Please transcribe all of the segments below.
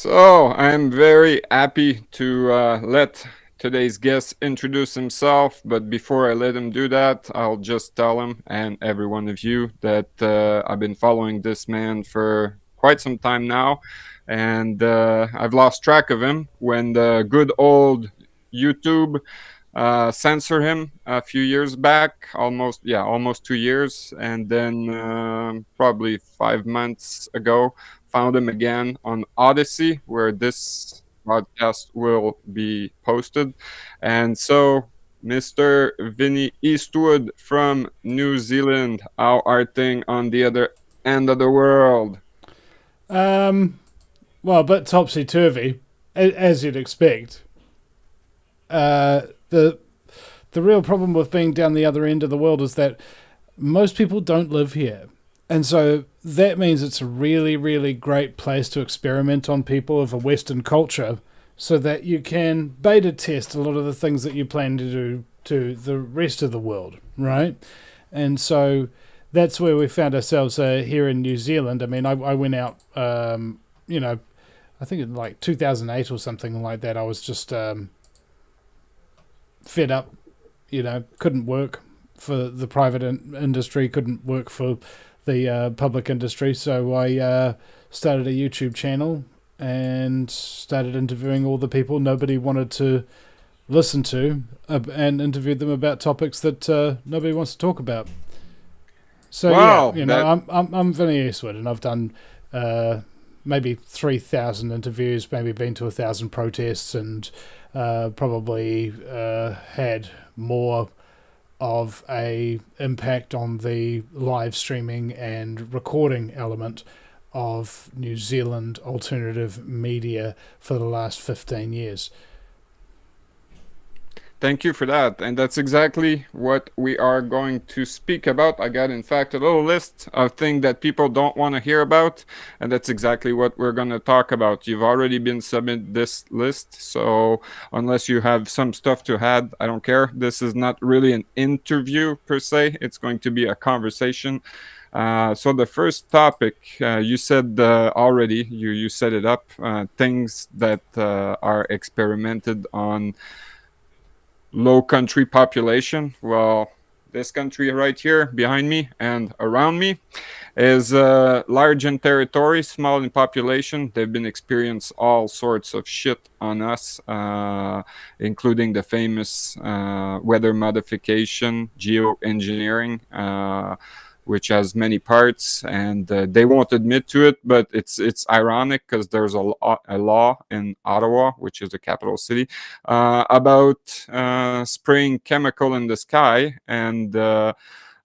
So I'm very happy to let today's guest introduce himself. But before I let him do that, I'll just tell him and every one of you that I've been following this man for quite some time now, and I've lost track of him when the good old YouTube censored him a few years back, almost 2 years, and then probably 5 months ago found him again on Odyssey, where this podcast will be posted. And so, Mr. Vinny Eastwood from New Zealand, how are things on the other end of the world? Um, well, a bit topsy turvy, as you'd expect. The real problem with being down the other end of the world is that most people don't live here, and so that means it's a really, really great place to experiment on people of a Western culture, so that you can beta test a lot of the things that you plan to do to the rest of the world, right? And so that's where we found ourselves here in New Zealand. I mean, I went out, you know, I think in like 2008 or something like that. I was just fed up, couldn't work for the private industry, couldn't work for the public industry. So I started a YouTube channel and started interviewing all the people nobody wanted to listen to, and interviewed them about topics that nobody wants to talk about. So yeah, Wow, that I'm Vinny Eastwood, and I've done maybe 3,000 interviews, maybe been to 1,000 protests, and probably had more of a impact on the live streaming and recording element of New Zealand alternative media for the last 15 years. Thank you for that. And that's exactly what we are going to speak about. I got, in fact, a little list of things that people don't want to hear about. And that's exactly what we're going to talk about. You've already been submitted this list. So unless you have some stuff to add, I don't care. This is not really an interview per se, it's going to be a conversation. So the first topic, you said already, you set it up, things that are experimented on low country population. Well, this country right here behind me and around me is large in territory, small in population. They've been experienced all sorts of shit on us, including the famous weather modification, geoengineering, which has many parts, and they won't admit to it. But it's ironic because there's a law in Ottawa, which is the capital city, about spraying chemical in the sky, and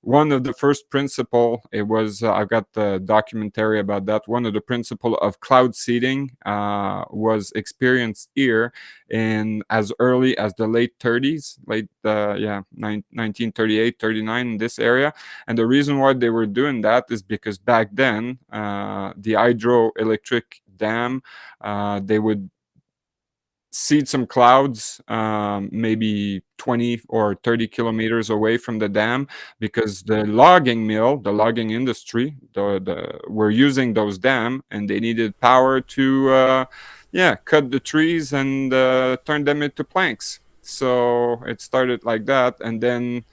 one of the first principle, it was I've got the documentary about that. One of the principle of cloud seeding was experienced here in as early as the late 30s, 1938 39 in this area. And the reason why they were doing that is because back then the hydroelectric dam, they would seed some clouds, maybe 20 or 30 kilometers away from the dam, because the logging mill, the logging industry, were using those dam, and they needed power to, cut the trees and turn them into planks. So it started like that, and then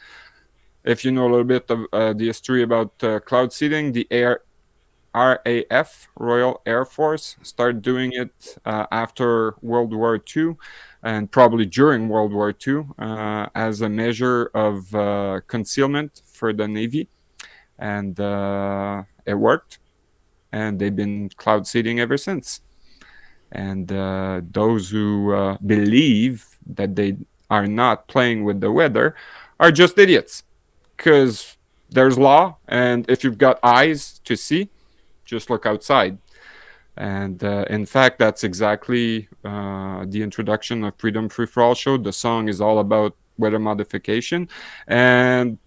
if you know a little bit of the history about cloud seeding, the RAF, Royal Air Force, started doing it after World War II, and probably during World War II, as a measure of concealment for the Navy. And it worked, and they've been cloud seeding ever since. And those who believe that they are not playing with the weather are just idiots, because there's law, and if you've got eyes to see, just look outside. And in fact, that's exactly the introduction of Freedom Free for All show. The song is all about weather modification. And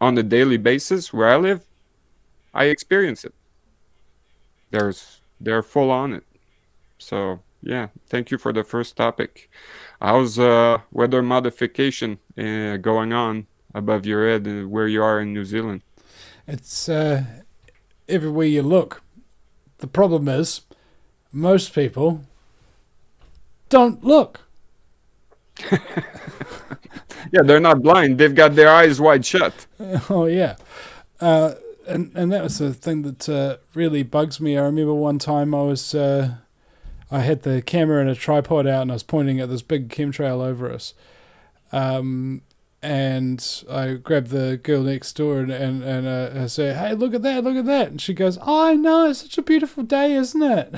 on a daily basis, where I live, I experience it. They're full on it. So yeah, thank you for the first topic. How's weather modification going on above your head where you are in New Zealand? It's everywhere you look. The problem is, most people don't look. Yeah, they're not blind. They've got their eyes wide shut. Oh yeah, and that was the thing that really bugs me. I remember one time I had the camera and a tripod out, and I was pointing at this big chemtrail over us. And I grabbed the girl next door and I say, "Hey, look at that, look at that!" And she goes, "Oh, I know, it's such a beautiful day, isn't it?"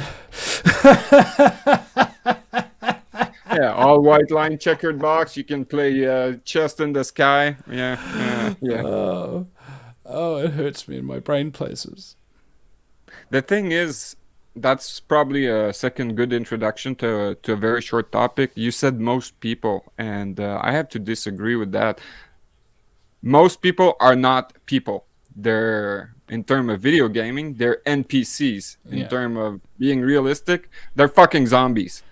Yeah, all white line, checkered box. You can play chest in the sky. Yeah. Oh, it hurts me in my brain places. The thing is, that's probably a second good introduction to a very short topic. You said most people, and I have to disagree with that. Most people are not people. They're, in terms of video gaming, they're NPCs. In Yeah. terms of being realistic, they're fucking zombies.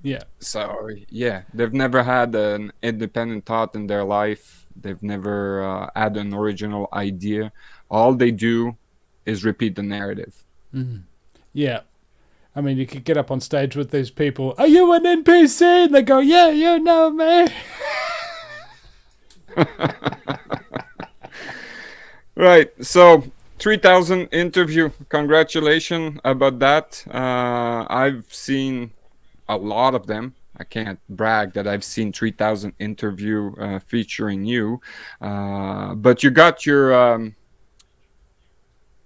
Yeah. So yeah, they've never had an independent thought in their life. They've never had an original idea. All they do is repeat the narrative. Yeah. I mean, you could get up on stage with these people. Are you an NPC? And they go, yeah, you know me. Right. So 3,000 interview. Congratulations about that. I've seen a lot of them. I can't brag that I've seen 3,000 interview featuring you, but you got your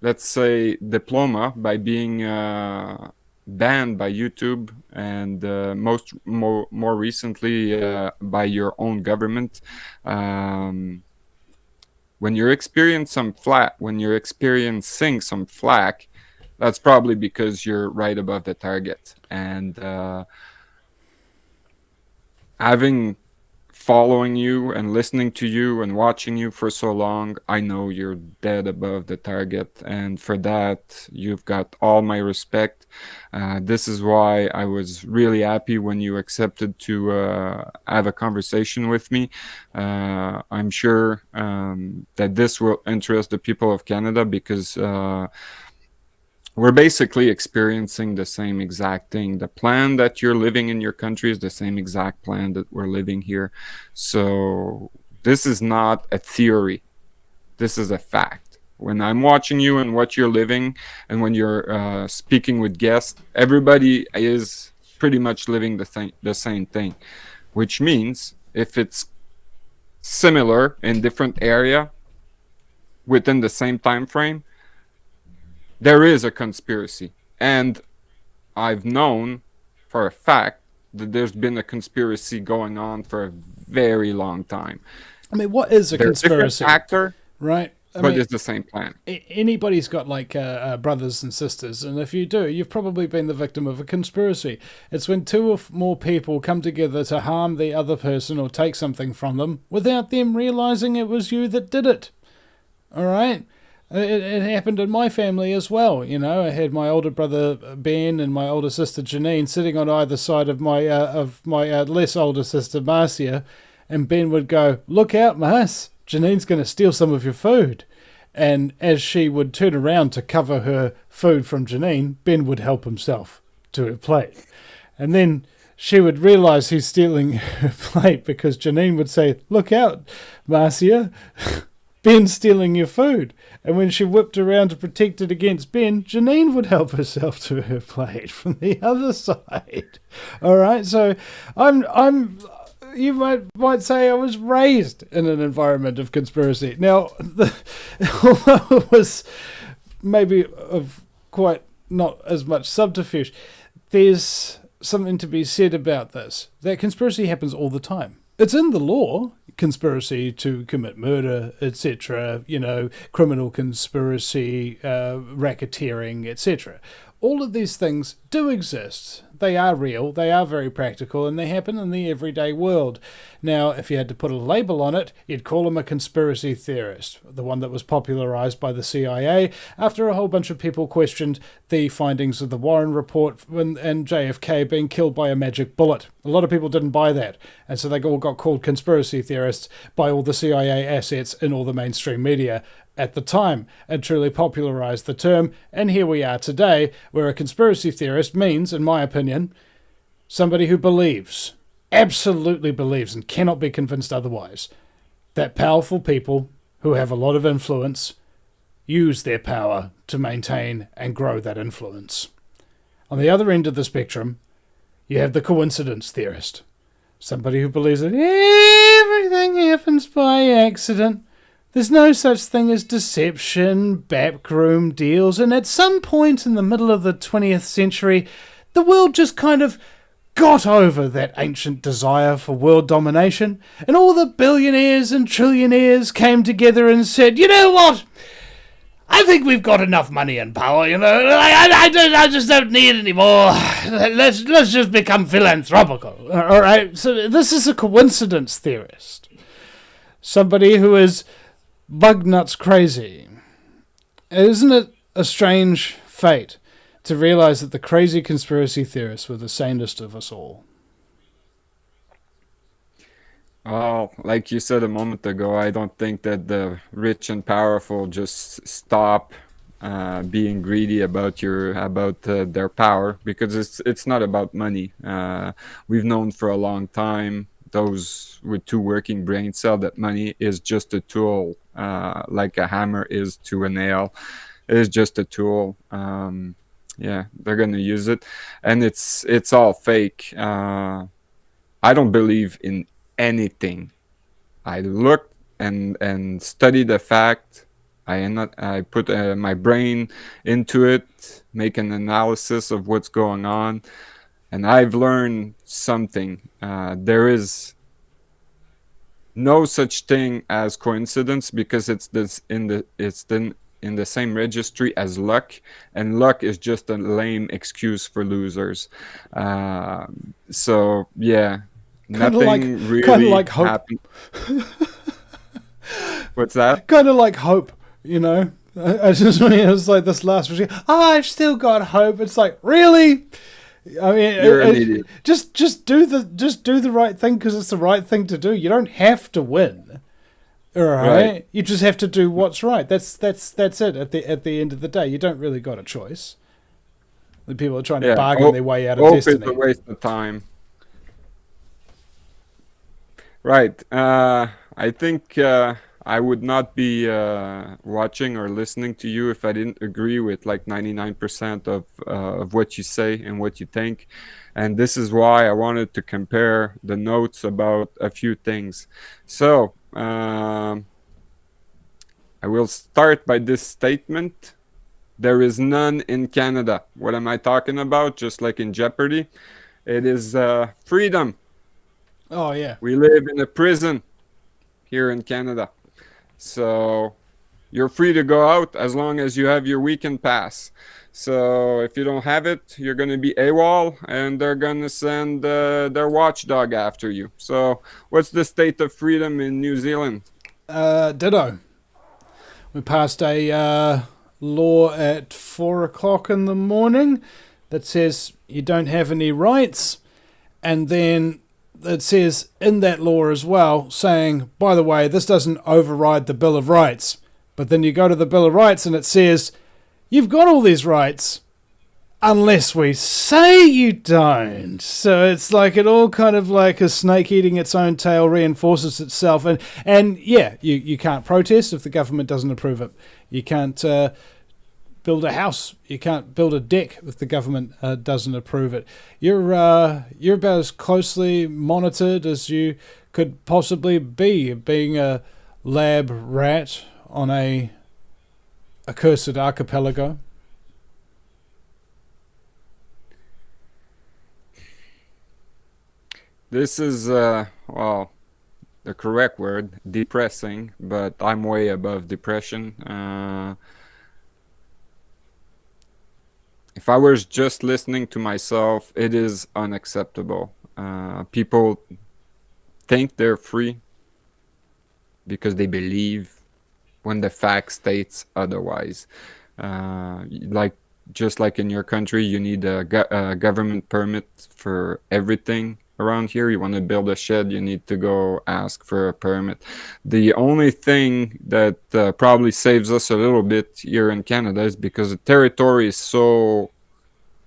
let's say diploma by being banned by YouTube and more recently by your own government. When you're experiencing some flack, that's probably because you're right above the target. And following you and listening to you and watching you for so long, I know you're dead above the target. And for that, you've got all my respect. This is why I was really happy when you accepted to have a conversation with me. I'm sure that this will interest the people of Canada because we're basically experiencing the same exact thing. The plan that you're living in your country is the same exact plan that we're living here. So this is not a theory. This is a fact. When I'm watching you and what you're living, and when you're speaking with guests, everybody is pretty much living the same thing, which means if it's similar in different area within the same time frame, there is a conspiracy. And I've known for a fact that there's been a conspiracy going on for a very long time. I mean, what is a They're a different conspiracy? actor, Right? I but mean, it's the same plan. anybody's got like brothers and sisters, and if you do, you've probably been the victim of a conspiracy. It's when two or more people come together to harm the other person or take something from them without them realizing it was you that did it. All right? It happened in my family as well. You know, I had my older brother Ben and my older sister Janine sitting on either side of my less older sister Marcia, and Ben would go, "Look out, Mars! Janine's going to steal some of your food." And as she would turn around to cover her food from Janine, Ben would help himself to her plate, and then she would realize he's stealing her plate because Janine would say, "Look out, Marcia! Ben's stealing your food." And when she whipped around to protect it against Ben, Janine would help herself to her plate from the other side. All right, so you might say I was raised in an environment of conspiracy. Now, although it was maybe of quite not as much subterfuge, there's something to be said about this. That conspiracy happens all the time. It's in the law, conspiracy to commit murder, etc., criminal conspiracy, racketeering, etc. All of these things do exist. They are real, they are very practical, and they happen in the everyday world. Now, if you had to put a label on it, you'd call him a conspiracy theorist, the one that was popularized by the CIA after a whole bunch of people questioned the findings of the Warren Report and JFK being killed by a magic bullet. A lot of people didn't buy that, and so they all got called conspiracy theorists by all the CIA assets in all the mainstream media at the time and truly popularized the term, and here we are today, where a conspiracy theorist means, in my opinion, somebody who believes, absolutely believes, and cannot be convinced otherwise, that powerful people who have a lot of influence use their power to maintain and grow that influence. On the other end of the spectrum, you have the coincidence theorist, somebody who believes that everything happens by accident. There's no such thing as deception, backroom deals, and at some point in the middle of the 20th century, the world just kind of got over that ancient desire for world domination, and all the billionaires and trillionaires came together and said, you know what? I think we've got enough money and power, you know. I just don't need any more. Let's just become philanthropical. All right. So this is a coincidence theorist, somebody who is bug nuts crazy. Isn't it a strange fate to realize that the crazy conspiracy theorists were the sanest of us all? Oh, like you said a moment ago, I don't think that the rich and powerful just stop being greedy about their power, because it's not about money. We've known for a long time, those with two working brain cells, that money is just a tool, like a hammer is to a nail. It is just a tool. Yeah, they're gonna use it, and it's all fake. I don't believe in anything. I looked and studied the fact. I put my brain into it, make an analysis of what's going on, and I've learned something. There is no such thing as coincidence, because in the same registry as luck, and luck is just a lame excuse for losers. So yeah. Nothing really like hope. happened. What's that? Kind of like hope, you know. I just when it was like this last week, I've still got hope. It's like, really? I mean, You're an idiot. Just do the right thing because it's the right thing to do. You don't have to win, all right? You just have to do what's right. That's it. At the end of the day, you don't really got a choice. The people are trying to bargain their way out of destiny. Hope is a waste of time. Right. I think I would not be watching or listening to you if I didn't agree with like 99% of what you say and what you think. And this is why I wanted to compare the notes about a few things. So I will start by this statement. There is none in Canada. What am I talking about? Just like in Jeopardy, it is freedom. Oh, yeah. We live in a prison here in Canada. So you're free to go out as long as you have your weekend pass. So if you don't have it, you're going to be AWOL, and they're going to send their watchdog after you. So what's the state of freedom in New Zealand? Ditto. We passed a law at 4 o'clock in the morning that says you don't have any rights, and then it says in that law as well, saying, by the way, this doesn't override the Bill of Rights. But then you go to the Bill of Rights and it says, you've got all these rights unless we say you don't. So it's like it all kind of like a snake eating its own tail reinforces itself. And yeah, you can't protest if the government doesn't approve it. You can't build a house. You can't build a deck if the government doesn't approve it. You're about as closely monitored as you could possibly be, being a lab rat on a accursed archipelago. This is well, the correct word, depressing, but I'm way above depression. If I was just listening to myself, it is unacceptable. People think they're free because they believe when the fact states otherwise. Just like in your country, you need a government permit for everything. around here. You want to build a shed, you need to go ask for a permit. The only thing that probably saves us a little bit here in Canada is because the territory is so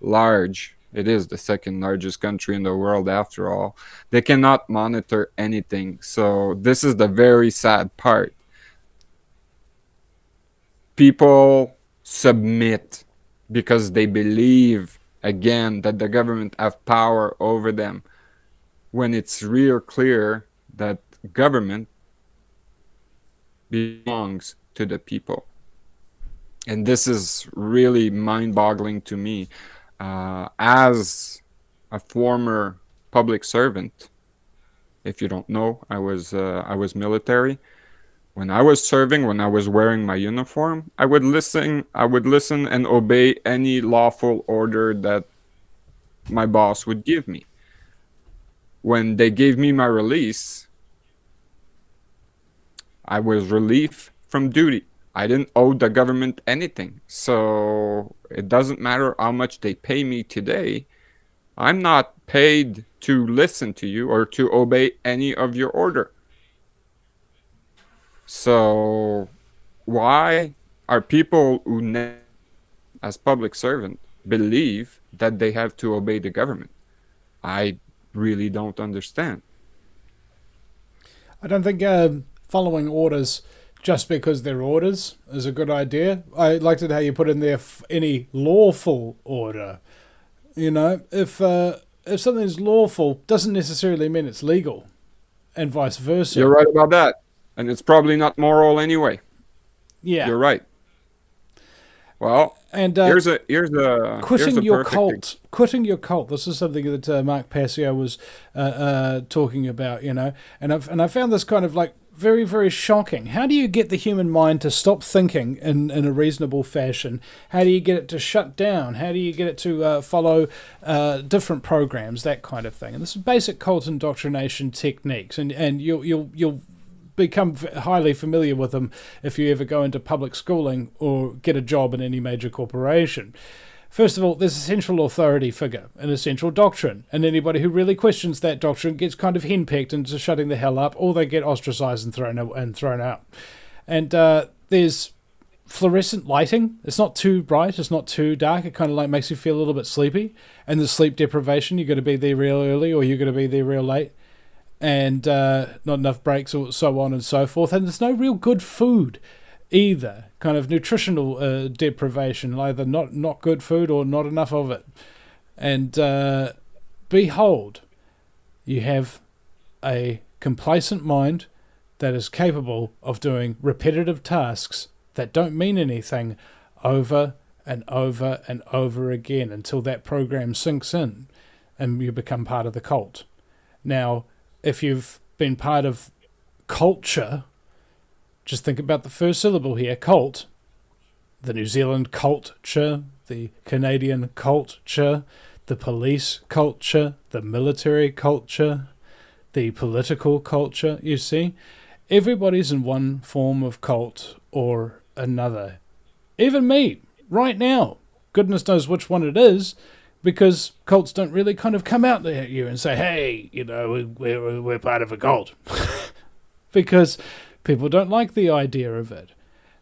large. It is the second largest country in the world, after all. They cannot monitor anything. So this is the very sad part. People submit because they believe, again, that the government have power over them, when it's real clear that government belongs to the people. And this is really mind-boggling to me. As a former public servant, if you don't know, I was military. When I was serving, when I was wearing my uniform, I would listen and obey any lawful order that my boss would give me. When they gave me my release, I was relieved from duty. I didn't owe the government anything. So it doesn't matter how much they pay me today. I'm not paid to listen to you or to obey any of your order. So why are people who, as public servant, believe that they have to obey the government? I really don't understand. I don't think following orders just because they're orders is a good idea. I liked it how you put in there any lawful order. You know, if something's lawful, doesn't necessarily mean it's legal, and vice versa. You're right about that. And it's probably not moral anyway. Yeah. You're right. Well, And here's a quitting your perfect cult. Quitting your cult. This is something that Mark Passio was talking about, you know. And I found this kind of like very, very shocking. How do you get the human mind to stop thinking in a reasonable fashion? How do you get it to shut down? How do you get it to follow different programs, that kind of thing? And this is basic cult indoctrination techniques, and you'll become highly familiar with them if you ever go into public schooling or get a job in any major corporation. First of all, there's a central authority figure and a central doctrine, and anybody who really questions that doctrine gets kind of henpecked into shutting the hell up, or they get ostracized and thrown out. And there's fluorescent lighting. It's not too bright, it's not too dark. It kind of like makes you feel a little bit sleepy. And the sleep deprivation, you're going to be there real early or you're going to be there real late. And not enough breaks, or so on and so forth. And there's no real good food either. Kind of nutritional deprivation, either not good food or not enough of it. And behold, you have a complacent mind that is capable of doing repetitive tasks that don't mean anything over and over and over again until that program sinks in and you become part of the cult. Now, if you've been part of culture, just think about the first syllable here, cult. The New Zealand culture, the Canadian culture, the police culture, the military culture, the political culture, you see. Everybody's in one form of cult or another. Even me, right now. Goodness knows which one it is, because cults don't really kind of come out at you and say, hey, you know, we're part of a cult. Because people don't like the idea of it.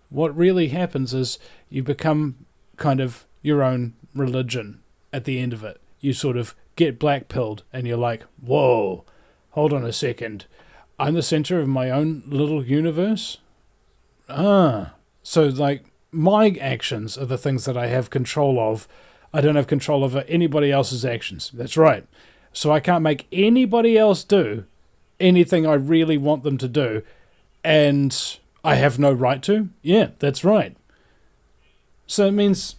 What really happens is you become kind of your own religion at the end of it. You sort of get black-pilled and you're like, whoa, hold on a second. I'm the center of my own little universe? So like my actions are the things that I have control of. I don't have control over anybody else's actions. That's right. So I can't make anybody else do anything I really want them to do. And I have no right to? Yeah, that's right. So it means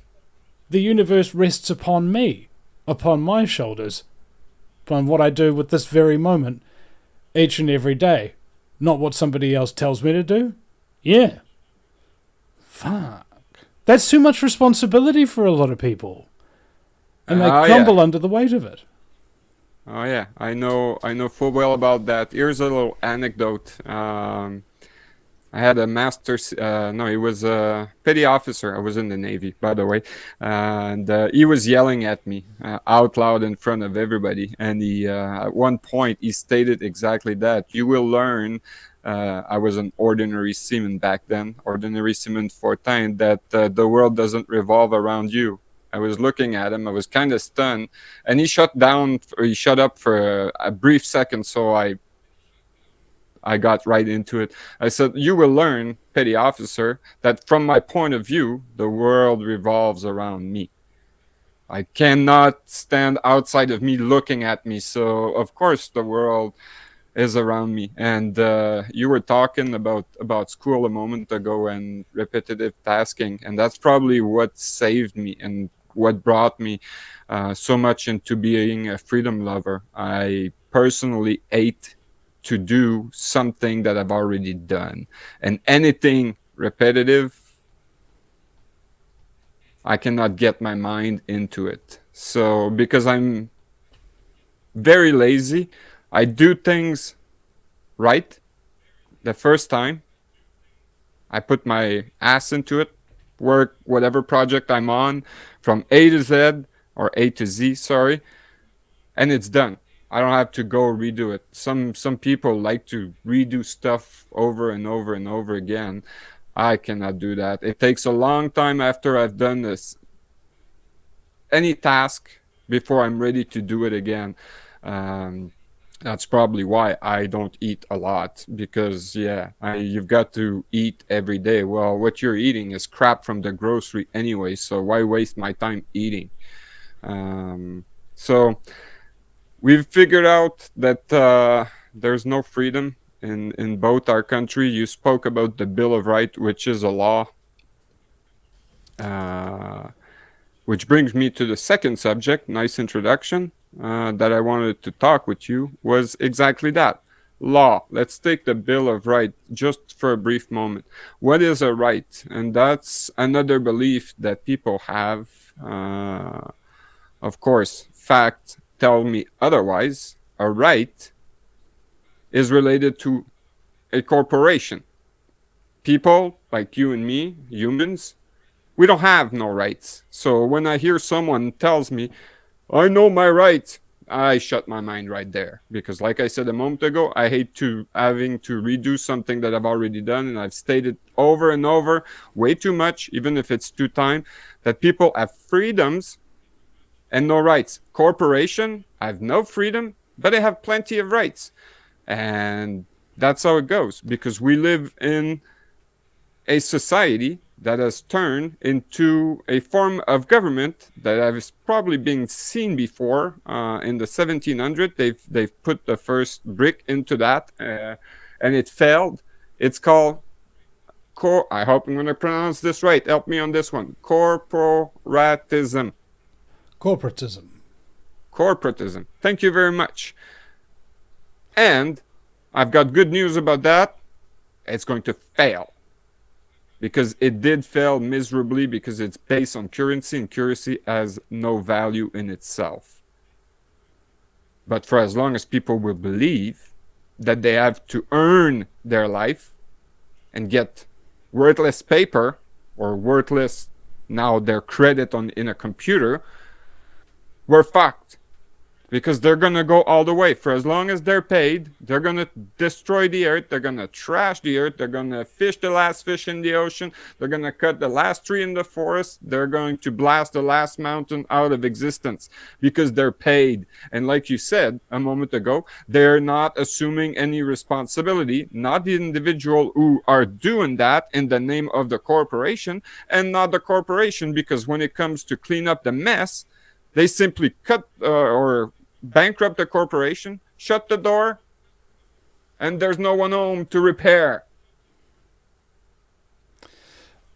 the universe rests upon me, upon my shoulders, upon what I do with this very moment, each and every day. Not what somebody else tells me to do? Yeah. Fuck. That's too much responsibility for a lot of people. And they crumble under the weight of it. Oh yeah, I know full well about that. Here's a little anecdote. I had a master's. No, he was a petty officer. I was in the Navy, by the way, and he was yelling at me out loud in front of everybody. And he, at one point, he stated exactly that. You will learn. I was an ordinary seaman back then, ordinary seaman 14. That the world doesn't revolve around you. I was looking at him. I was kind of stunned, and he shut down. Or he shut up for a brief second. So I got right into it. I said, you will learn, petty officer, that from my point of view, the world revolves around me. I cannot stand outside of me looking at me. So, of course, the world is around me. And you were talking about school a moment ago and repetitive tasking. And that's probably what saved me and what brought me so much into being a freedom lover. I personally hate to do something that I've already done. And anything repetitive, I cannot get my mind into it. So, because I'm very lazy, I do things right the first time. I put my ass into it, work whatever project I'm on from A to Z, or A to Z, sorry, and it's done. I don't have to go redo it. Some people like to redo stuff over and over and over again. I cannot do that. It takes a long time after I've done this any task before I'm ready to do it again. That's probably why I don't eat a lot, because you've got to eat every day. Well, what you're eating is crap from the grocery anyway, so why waste my time eating? So we've figured out that there's no freedom in both our country. You spoke about the Bill of Rights, which is a law. Which brings me to the second subject, nice introduction, that I wanted to talk with you, was exactly that. Law. Let's take the Bill of Rights just for a brief moment. What is a right? And that's another belief that people have. Of course, fact tell me otherwise. A right is related to a corporation. People like you and me, humans, we don't have no rights. So when I hear someone tells me, I know my rights, I shut my mind right there. Because like I said a moment ago, I hate having to redo something that I've already done. And I've stated over and over, way too much, even if it's 2 times, that people have freedoms and no rights. Corporation have no freedom, but they have plenty of rights. And that's how it goes. Because we live in a society that has turned into a form of government that has probably been seen before in the 1700s. They've put the first brick into that, and it failed. It's called I hope I'm going to pronounce this right. Help me on this one. Corporatism. Corporatism. Thank you very much. And I've got good news about that. It's going to fail. Because it did fail miserably, because it's based on currency, and currency has no value in itself. But for as long as people will believe that they have to earn their life and get worthless paper, or worthless now their credit in a computer, we're fucked. Because they're going to go all the way. For as long as they're paid, they're going to destroy the earth. They're going to trash the earth. They're going to fish the last fish in the ocean. They're going to cut the last tree in the forest. They're going to blast the last mountain out of existence because they're paid. And like you said a moment ago, they're not assuming any responsibility, not the individual who are doing that in the name of the corporation, and not the corporation, because when it comes to clean up the mess, they simply cut or bankrupt the corporation, shut the door, and there's no one home to repair.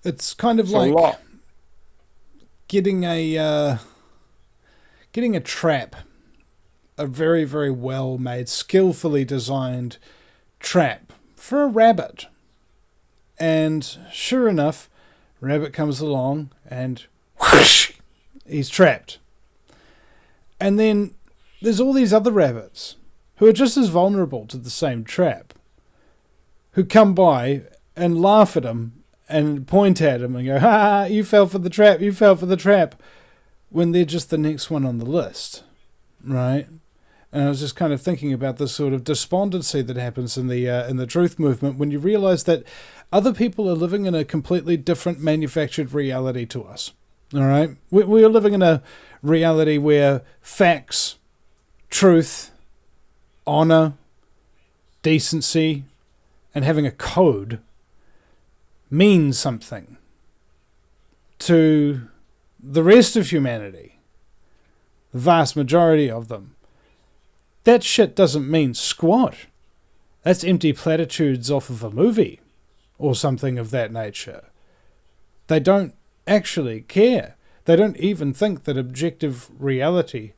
It's kind of like law. getting a trap, a very, very well made, skillfully designed trap for a rabbit. And sure enough, rabbit comes along and whoosh, he's trapped. And then there's all these other rabbits who are just as vulnerable to the same trap, who come by and laugh at him and point at him and go, ha, you fell for the trap, you fell for the trap, when they're just the next one on the list, right? And I was just kind of thinking about this sort of despondency that happens in the truth movement when you realize that other people are living in a completely different manufactured reality to us. All right, we are living in a reality where facts, truth, honor, decency, and having a code means something to the rest of humanity, the vast majority of them. That shit doesn't mean squat. That's empty platitudes off of a movie or something of that nature. They don't actually care. They don't even think that objective reality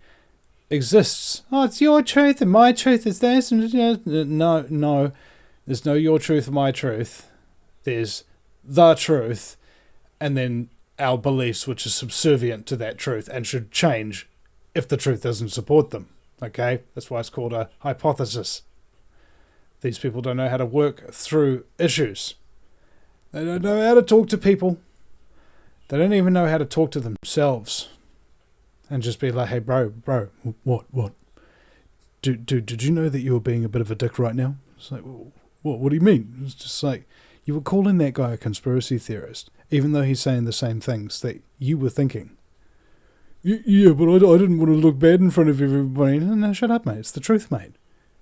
exists. Oh, it's your truth and my truth is this. No. There's no your truth, my truth. There's the truth, and then our beliefs, which is subservient to that truth and should change if the truth doesn't support them. Okay? That's why it's called a hypothesis. These people don't know how to work through issues. They don't know how to talk to people. They don't even know how to talk to themselves. And just be like, hey, bro, what? Did you know that you were being a bit of a dick right now? It's like, what do you mean? It's just like, you were calling that guy a conspiracy theorist, even though he's saying the same things that you were thinking. Yeah, but I didn't want to look bad in front of everybody. No, shut up, mate. It's the truth, mate.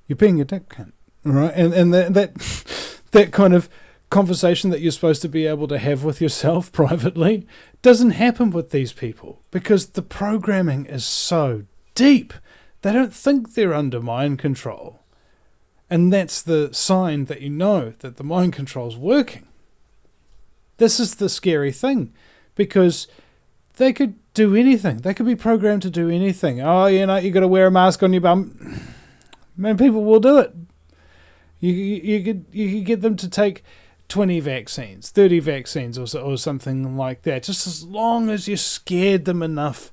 You're being a dick cunt. All right? And that kind of conversation that you're supposed to be able to have with yourself privately doesn't happen with these people because the programming is so deep. They don't think they're under mind control. And that's the sign that you know that the mind control's working. This is the scary thing because they could do anything. They could be programmed to do anything. Oh, you got to wear a mask on your bum. Man, people will do it. You could get them to take 20 vaccines, 30 vaccines or something like that, just as long as you scared them enough.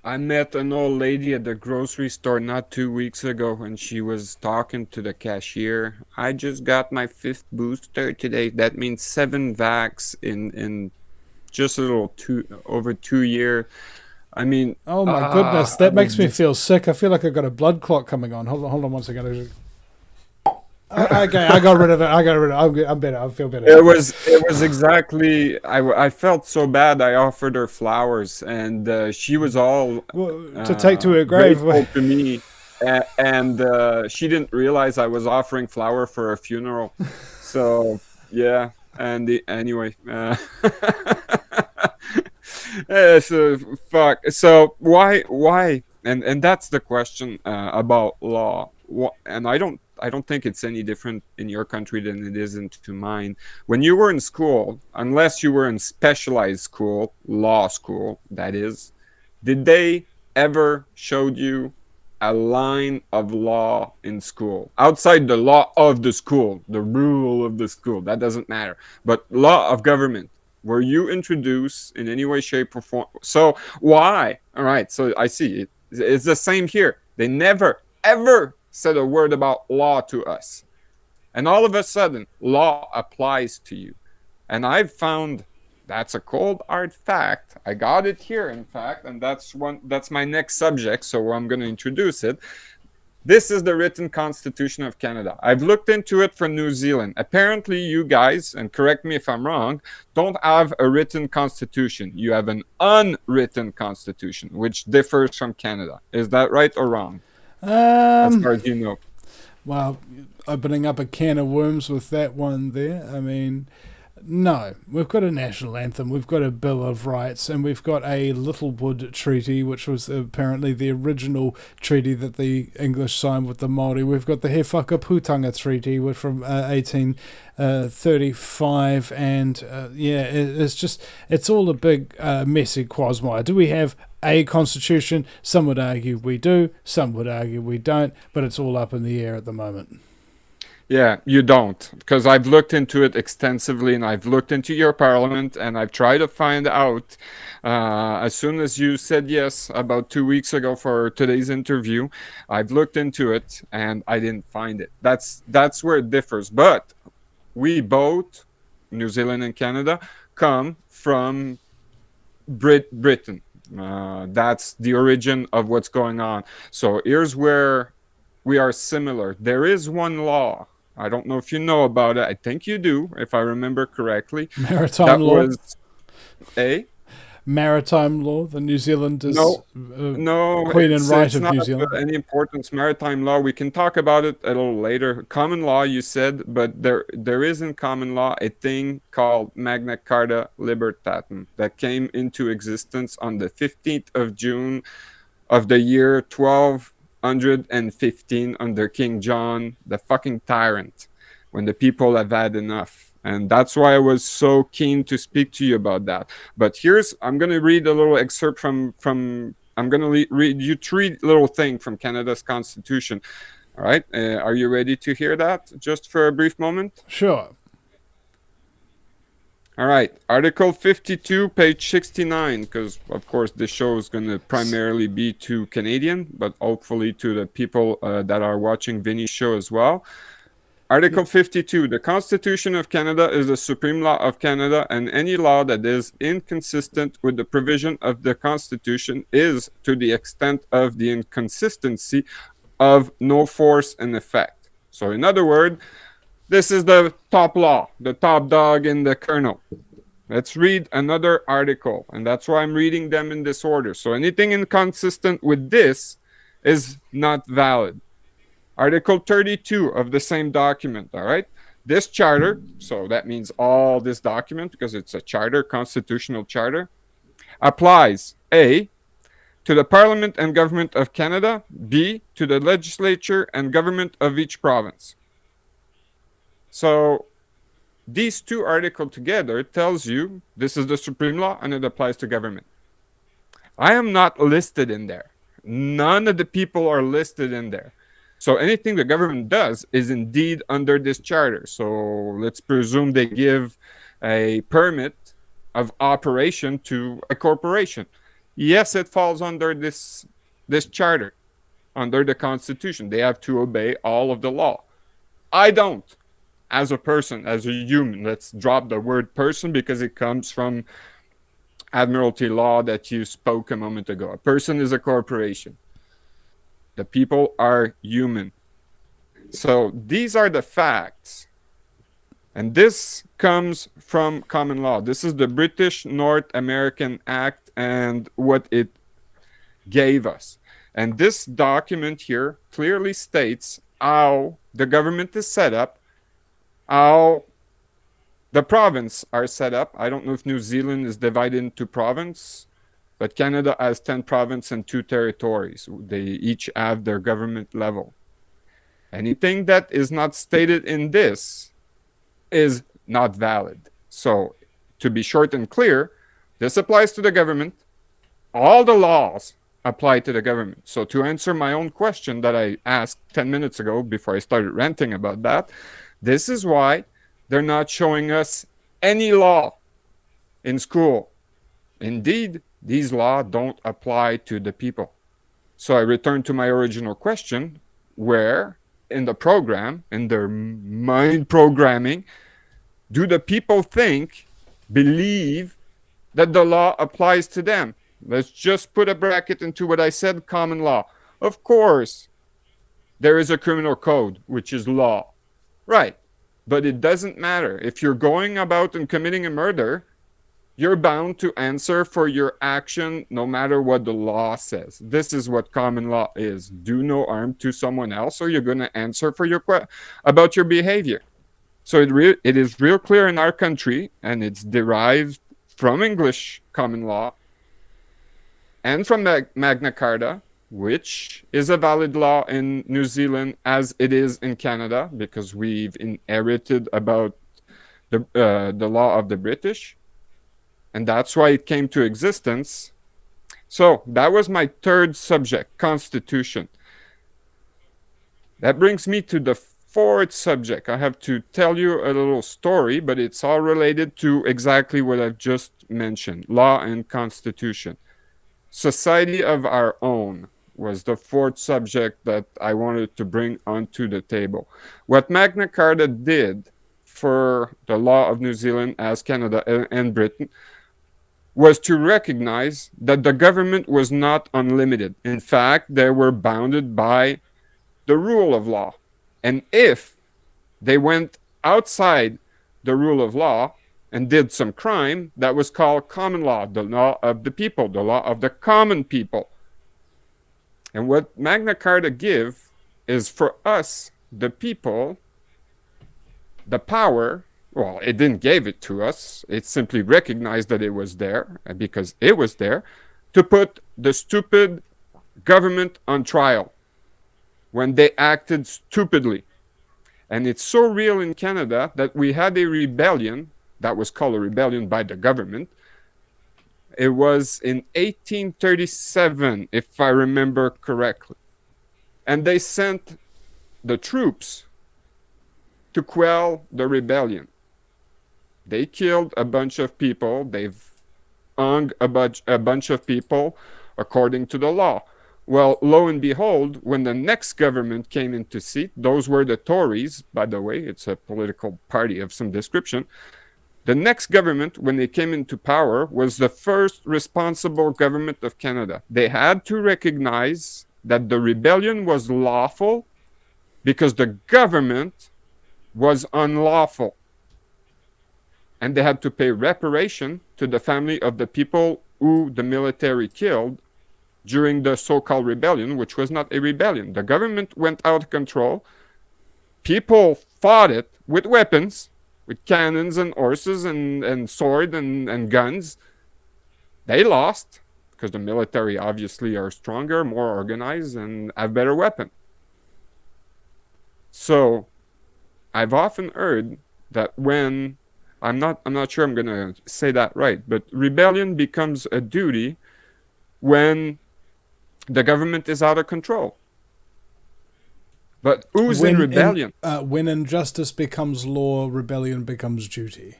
I met an old lady at the grocery store not 2 weeks ago and she was talking to the cashier. I just got my 5th booster today. That means 7 vax in just a little over 2 years. I mean, oh my goodness, that makes me feel sick. I feel like I've got a blood clot coming on. Hold on 1 second. Okay, I got rid of it. I'm better. I feel better. It was exactly. I felt so bad. I offered her flowers, and she was all to take to her grave. Grateful to me, and she didn't realize I was offering flower for a funeral. So yeah, and anyway. So fuck. So why? And that's the question about law. And I don't think it's any different in your country than it is into mine. When you were in school, unless you were in specialized school, law school, that is, did they ever showed you a line of law in school? Outside the law of the school, the rule of the school, that doesn't matter. But law of government, were you introduced in any way, shape, or form? So why? All right, so I see. It's the same here. They never, ever said a word about law to us. And all of a sudden, law applies to you. And I've found that's a cold hard fact. I got it here, in fact, and that's my next subject, so I'm going to introduce it. This is the written Constitution of Canada. I've looked into it for New Zealand. Apparently, you guys, and correct me if I'm wrong, don't have a written constitution. You have an unwritten constitution, which differs from Canada. Is that right or wrong? As far as you know. Well, opening up a can of worms with that one there. I mean, no. We've got a national anthem, we've got a Bill of Rights, and we've got a Littlewood Treaty, which was apparently the original treaty that the English signed with the Māori. We've got the He Whakaputanga Treaty from 1835, and it's all a big messy quagmire. Do we have a constitution? Some would argue we do, some would argue we don't, but it's all up in the air at the moment. Yeah, you don't, because I've looked into it extensively, and I've looked into your parliament, and I've tried to find out. As soon as you said yes about 2 weeks ago for today's interview, I've looked into it, and I didn't find it. That's where it differs. But we both, New Zealand and Canada, come from Britain. That's the origin of what's going on. So here's where we are similar. There is one law. I don't know if you know about it. I think you do, if I remember correctly. Maritime That law. was a Maritime law. The New Zealand is no, no. Queen and right It's of not New of Zealand. any importance. Maritime law. We can talk about it a little later. Common law, you said, but there is in common law a thing called Magna Carta Libertatum that came into existence on the 15th of June of the year 1215 under King John, the fucking tyrant, when the people have had enough. And that's why I was so keen to speak to you about that. But I'm going to read a little excerpt from I'm going to read you three little things from Canada's Constitution. All right. Are you ready to hear that just for a brief moment? Sure. All right. Article 52, page 69, because, of course, this show is going to primarily be to Canadian, but hopefully to the people that are watching Vinny's show as well. Article 52, the Constitution of Canada is the supreme law of Canada, and any law that is inconsistent with the provision of the Constitution is, to the extent of the inconsistency, of no force and effect. So, in other words, this is the top law, the top dog in the kernel. Let's read another article, and that's why I'm reading them in this order. So anything inconsistent with this is not valid. Article 32 of the same document, all right? This charter, so that means all this document, because it's a charter, constitutional charter, applies A, to the Parliament and Government of Canada, B, to the legislature and government of each province. So these two articles together tells you this is the supreme law and it applies to government. I am not listed in there. None of the people are listed in there. So anything the government does is indeed under this charter. So let's presume they give a permit of operation to a corporation. Yes, it falls under this charter, under the Constitution. They have to obey all of the law. I don't. As a person, as a human, let's drop the word person because it comes from Admiralty law that you spoke a moment ago. A person is a corporation. The people are human. So these are the facts. And this comes from common law. This is the British North American Act and what it gave us. And this document here clearly states how the government is set up, how the province are set up. I don't know if New Zealand is divided into province, but Canada has 10 provinces and 2 territories. They each have their government level. Anything that is not stated in this is not valid. So, to be short and clear, this applies to the government. All the laws apply to the government. So, to answer my own question that I asked 10 minutes ago before I started ranting about that, this is why they're not showing us any law in school. Indeed, these laws don't apply to the people. So I return to my original question, where in the program, in their mind programming, do the people believe that the law applies to them? Let's just put a bracket into what I said, common law. Of course, there is a criminal code, which is law. Right. But it doesn't matter. If you're going about and committing a murder, you're bound to answer for your action no matter what the law says. This is what common law is. Do no harm to someone else, or you're going to answer for about your behavior. So it is real clear in our country, and it's derived from English common law and from Magna Carta, which is a valid law in New Zealand as it is in Canada, because we've inherited about the law of the British. And that's why it came to existence. So that was my third subject, Constitution. That brings me to the fourth subject, I have to tell you a little story, but it's all related to exactly what I've just mentioned, law and constitution. Society of our own was the fourth subject that I wanted to bring onto the table. What Magna Carta did for the law of New Zealand as Canada and Britain was to recognize that the government was not unlimited. In fact, they were bounded by the rule of law. And if they went outside the rule of law and did some crime, that was called common law, the law of the people, the law of the common people. And what Magna Carta give is for us, the people, the power. Well, it didn't give it to us. It simply recognized that it was there, and because it was there, to put the stupid government on trial when they acted stupidly. And it's so real in Canada that we had a rebellion that was called a rebellion by the government. It was in 1837, if I remember correctly. And they sent the troops to quell the rebellion. They killed a bunch of people. They've hung a bunch of people according to the law. Well, lo and behold, when the next government came into seat, those were the Tories, by the way, it's a political party of some description. The next government, when they came into power, was the first responsible government of Canada. They had to recognize that the rebellion was lawful because the government was unlawful. And they had to pay reparation to the family of the people who the military killed during the so-called rebellion, which was not a rebellion. The government went out of control. People fought it with weapons, with cannons and horses and sword and guns. They lost because the military obviously are stronger, more organized, and have better weapons. So I've often heard that when I'm not sure I'm going to say that right, but rebellion becomes a duty when the government is out of control. But who's in rebellion? When injustice becomes law, rebellion becomes duty.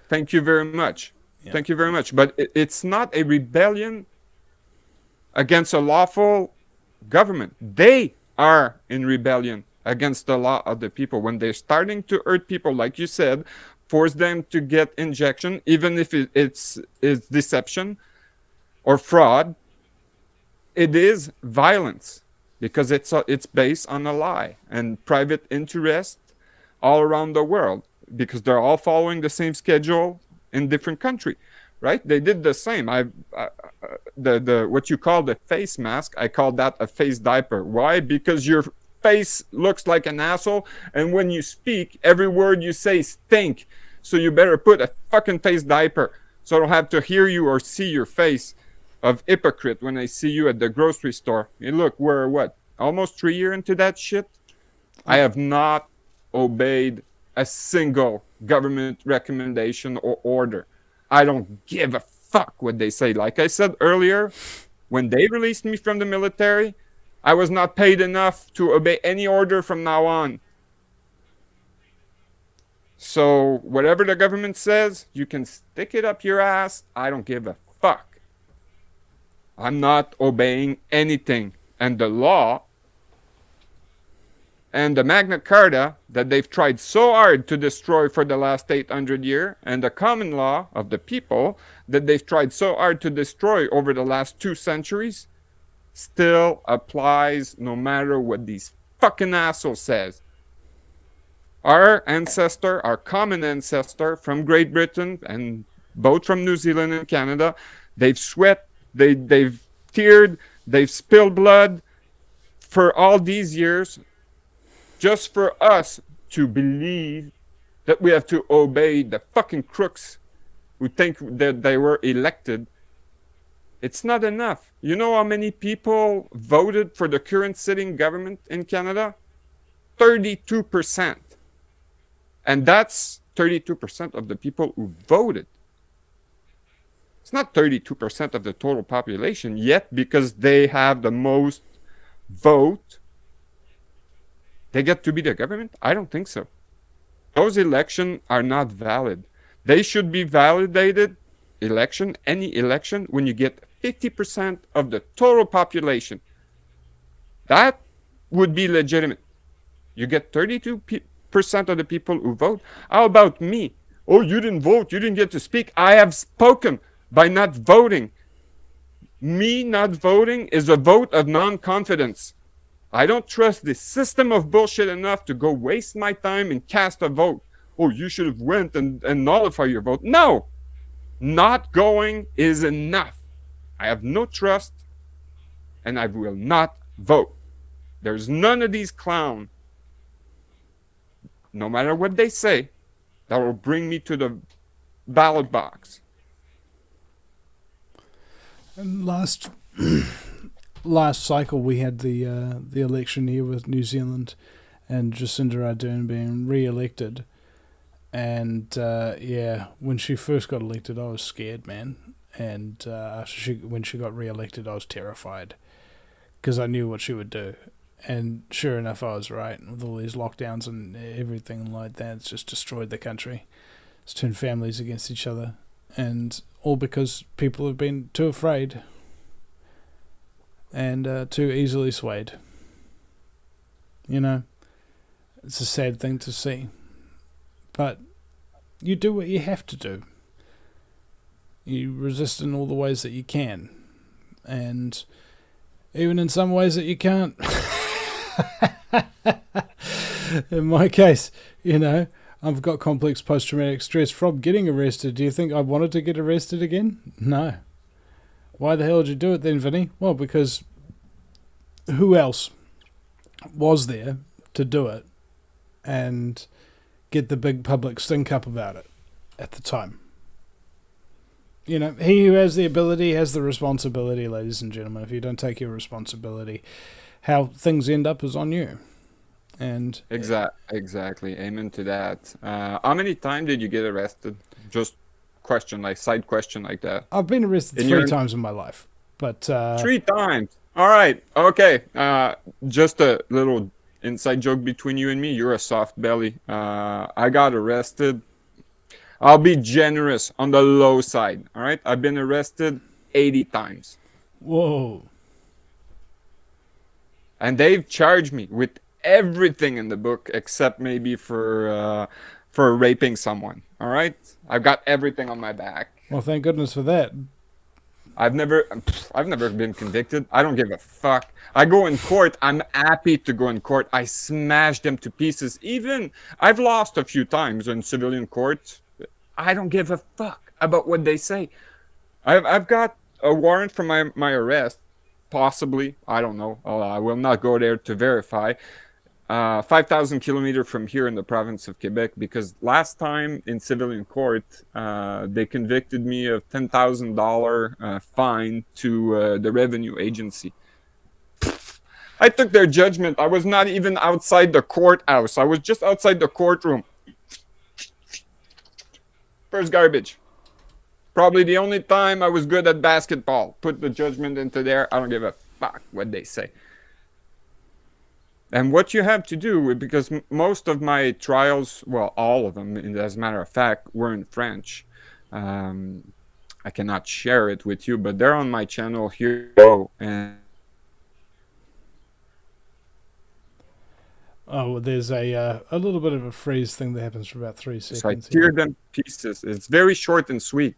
Thank you very much. Yeah. Thank you very much. But it's not a rebellion against a lawful government. They are in rebellion against the law of the people. When they're starting to hurt people, like you said, force them to get injection, even if it's deception or fraud, it is violence because it's based on a lie and private interest all around the world because they're all following the same schedule in different countries, right? They did the same. The what you call the face mask, I call that a face diaper. Why? Because your face looks like an asshole, and when you speak, every word you say stink. So you better put a fucking face diaper so I don't have to hear you or see your face of hypocrite when I see you at the grocery store. Hey, look, we're what? Almost 3 years into that shit? I have not obeyed a single government recommendation or order. I don't give a fuck what they say. Like I said earlier, when they released me from the military, I was not paid enough to obey any order from now on. So whatever the government says, you can stick it up your ass. I don't give a fuck. I'm not obeying anything. And the law and the Magna Carta that they've tried so hard to destroy for the last 800 years, and the common law of the people that they've tried so hard to destroy over the last 2 centuries, still applies no matter what these fucking assholes says. Our ancestor, our common ancestor from Great Britain and both from New Zealand and Canada, they've sweat, they've teared, they've spilled blood for all these years just for us to believe that we have to obey the fucking crooks who think that they were elected. It's not enough. You know how many people voted for the current sitting government in Canada? 32%. And that's 32% of the people who voted. It's not 32% of the total population yet because they have the most vote they get to be the government? I don't think so. Those elections are not valid. They should be validated any election, when you get 50% of the total population. That would be legitimate. You get 32% of the people who vote. How about me? Oh, you didn't vote. You didn't get to speak. I have spoken by not voting. Me not voting is a vote of non-confidence. I don't trust this system of bullshit enough to go waste my time and cast a vote. Oh, you should have went and nullify your vote. No, not going is enough. I have no trust, and I will not vote. There's none of these clowns, no matter what they say, that will bring me to the ballot box. And last cycle we had the election here with New Zealand and Jacinda Ardern being re-elected, and when she first got elected, I was scared, man. And when she got re-elected, I was terrified because I knew what she would do. And sure enough, I was right. With all these lockdowns and everything like that, it's just destroyed the country. It's turned families against each other, and all because people have been too afraid and too easily swayed. You know, it's a sad thing to see. But you do what you have to do. You resist in all the ways that you can. And even in some ways that you can't. In my case, I've got complex post-traumatic stress from getting arrested. Do you think I wanted to get arrested again? No. Why the hell did you do it then, Vinny? Well, because who else was there to do it and get the big public stink up about it at the time? He who has the ability has the responsibility, ladies and gentlemen. If you don't take your responsibility, how things end up is on you. And exactly. Amen to that. How many times did you get arrested? Just side question like that. I've been arrested three times in my life, but 3 times. All right. Okay. Just a little inside joke between you and me. You're a soft belly. I got arrested. I'll be generous on the low side. All right. I've been arrested 80 times. Whoa. And they've charged me with everything in the book except maybe for raping someone. All right. I've got everything on my back. Well, thank goodness for that. I've never been convicted. I don't give a fuck. I go in court. I'm happy to go in court. I smash them to pieces. Even I've lost a few times in civilian court. I don't give a fuck about what they say. I've got a warrant for my arrest. Possibly. I don't know. I will not go there to verify. 5,000 kilometers from here in the province of Quebec, because last time in civilian court, they convicted me of $10,000 fine to the revenue agency. I took their judgment. I was not even outside the courthouse. I was just outside the courtroom. First garbage. Probably the only time I was good at basketball. Put the judgment into there. I don't give a fuck what they say. And what you have to do, because most of my trials, well, all of them, as a matter of fact, were in French. I cannot share it with you, but they're on my channel here. And there's a little bit of a freeze thing that happens for about 3 seconds. So I tear them pieces. It's very short and sweet.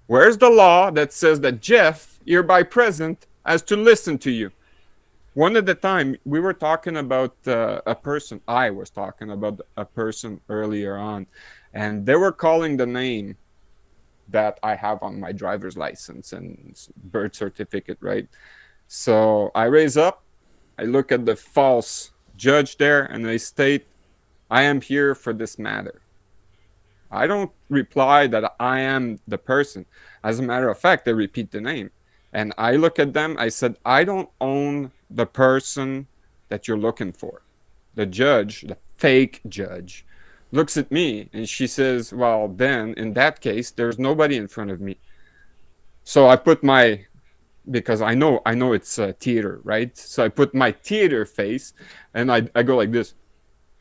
Where's the law that says that Jeff, hereby present, has to listen to you? One at a time, we were talking about a person. I was talking about a person earlier on, and they were calling the name that I have on my driver's license and birth certificate, right? So I raise up, I look at the false judge there, and they state, I am here for this matter. I don't reply that I am the person. As a matter of fact, they repeat the name. And I look at them, I said, I don't own the person that you're looking for. The judge, the fake judge, looks at me and she says, well, then in that case, there's nobody in front of me. So I put my because I know it's theater, right? So I put my theater face, and I go like this.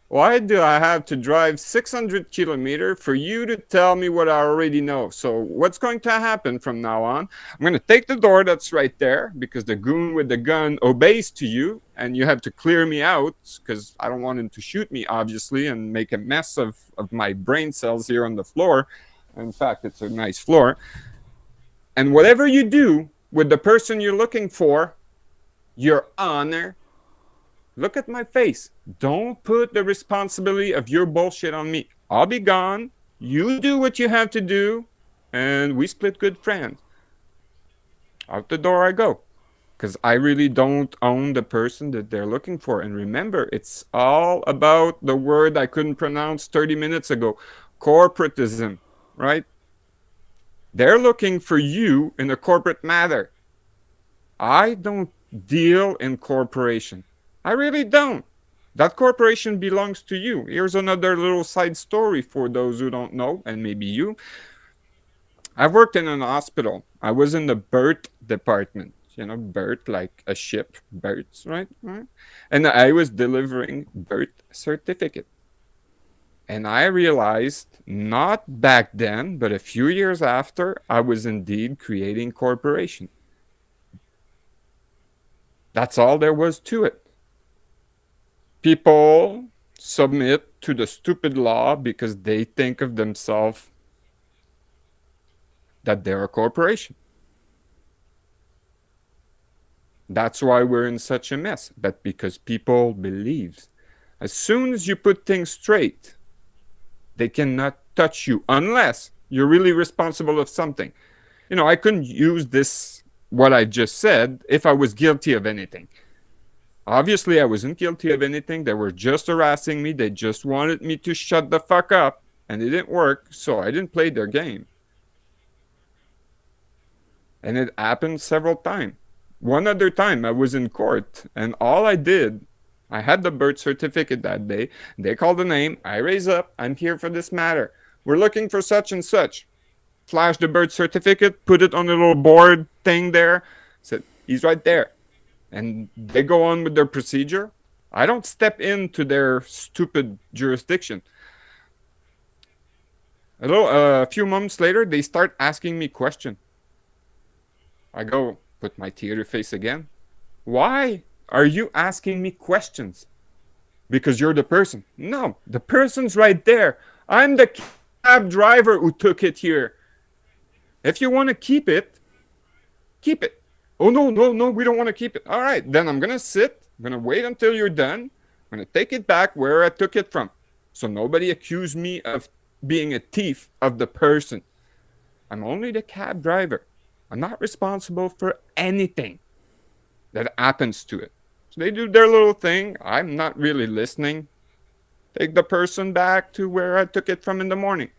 Why do I have to drive 600 kilometers for you to tell me what I already know? So what's going to happen from now on? I'm going to take the door that's right there because the goon with the gun obeys to you, and you have to clear me out because I don't want him to shoot me, obviously, and make a mess of my brain cells here on the floor. In fact, it's a nice floor. And whatever you do with the person you're looking for, Your Honor, look at my face. Don't put the responsibility of your bullshit on me. I'll be gone. You do what you have to do, and we split good friends. Out the door I go. Because I really don't own the person that they're looking for. And remember, it's all about the word I couldn't pronounce 30 minutes ago. Corporatism, right? They're looking for you in a corporate matter. I don't deal in corporation. I really don't. That corporation belongs to you. Here's another little side story for those who don't know, and maybe you. I've worked in an hospital. I was in the birth department. You know, birth like a ship, births, right? And I was delivering birth certificate. And I realized, not back then, but a few years after, I was indeed creating corporation. That's all there was to it. People submit to the stupid law because they think of themselves that they're a corporation. That's why we're in such a mess. But because people believe, as soon as you put things straight, they cannot touch you unless you're really responsible of something. You know, I couldn't use this, what I just said, if I was guilty of anything. Obviously, I wasn't guilty of anything. They were just harassing me. They just wanted me to shut the fuck up. And it didn't work, so I didn't play their game. And it happened several times. One other time, I was in court, and all I did, I had the birth certificate that day. They called the name. I raise up. I'm here for this matter. We're looking for such and such. Flash the birth certificate, put it on a little board thing there. Said, he's right there. And they go on with their procedure. I don't step into their stupid jurisdiction. A few months later, they start asking me questions. I go, put my theater face again. Why are you asking me questions? Because you're the person. No, the person's right there. I'm the cab driver who took it here. If you want to keep it, keep it. Oh, no, we don't want to keep it. All right, then I'm going to sit. I'm going to wait until you're done. I'm going to take it back where I took it from. So nobody accuse me of being a thief of the person. I'm only the cab driver. I'm not responsible for anything that happens to it. So they do their little thing. I'm not really listening. Take the person back to where I took it from in the morning.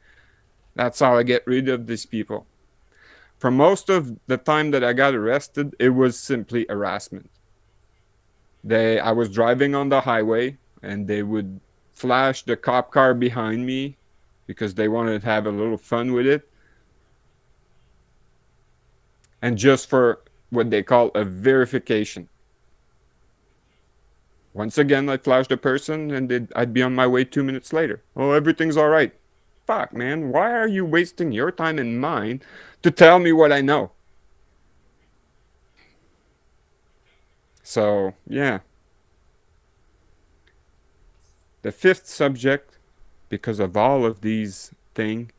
That's how I get rid of these people. For most of the time that I got arrested, it was simply harassment. I was driving on the highway, and they would flash the cop car behind me because they wanted to have a little fun with it. And just for what they call a verification. Once again, I'd flash the person, and I'd be on my way 2 minutes later. Oh, everything's all right. Fuck, man, why are you wasting your time and mine to tell me what I know? So, yeah. The fifth subject, because of all of these things,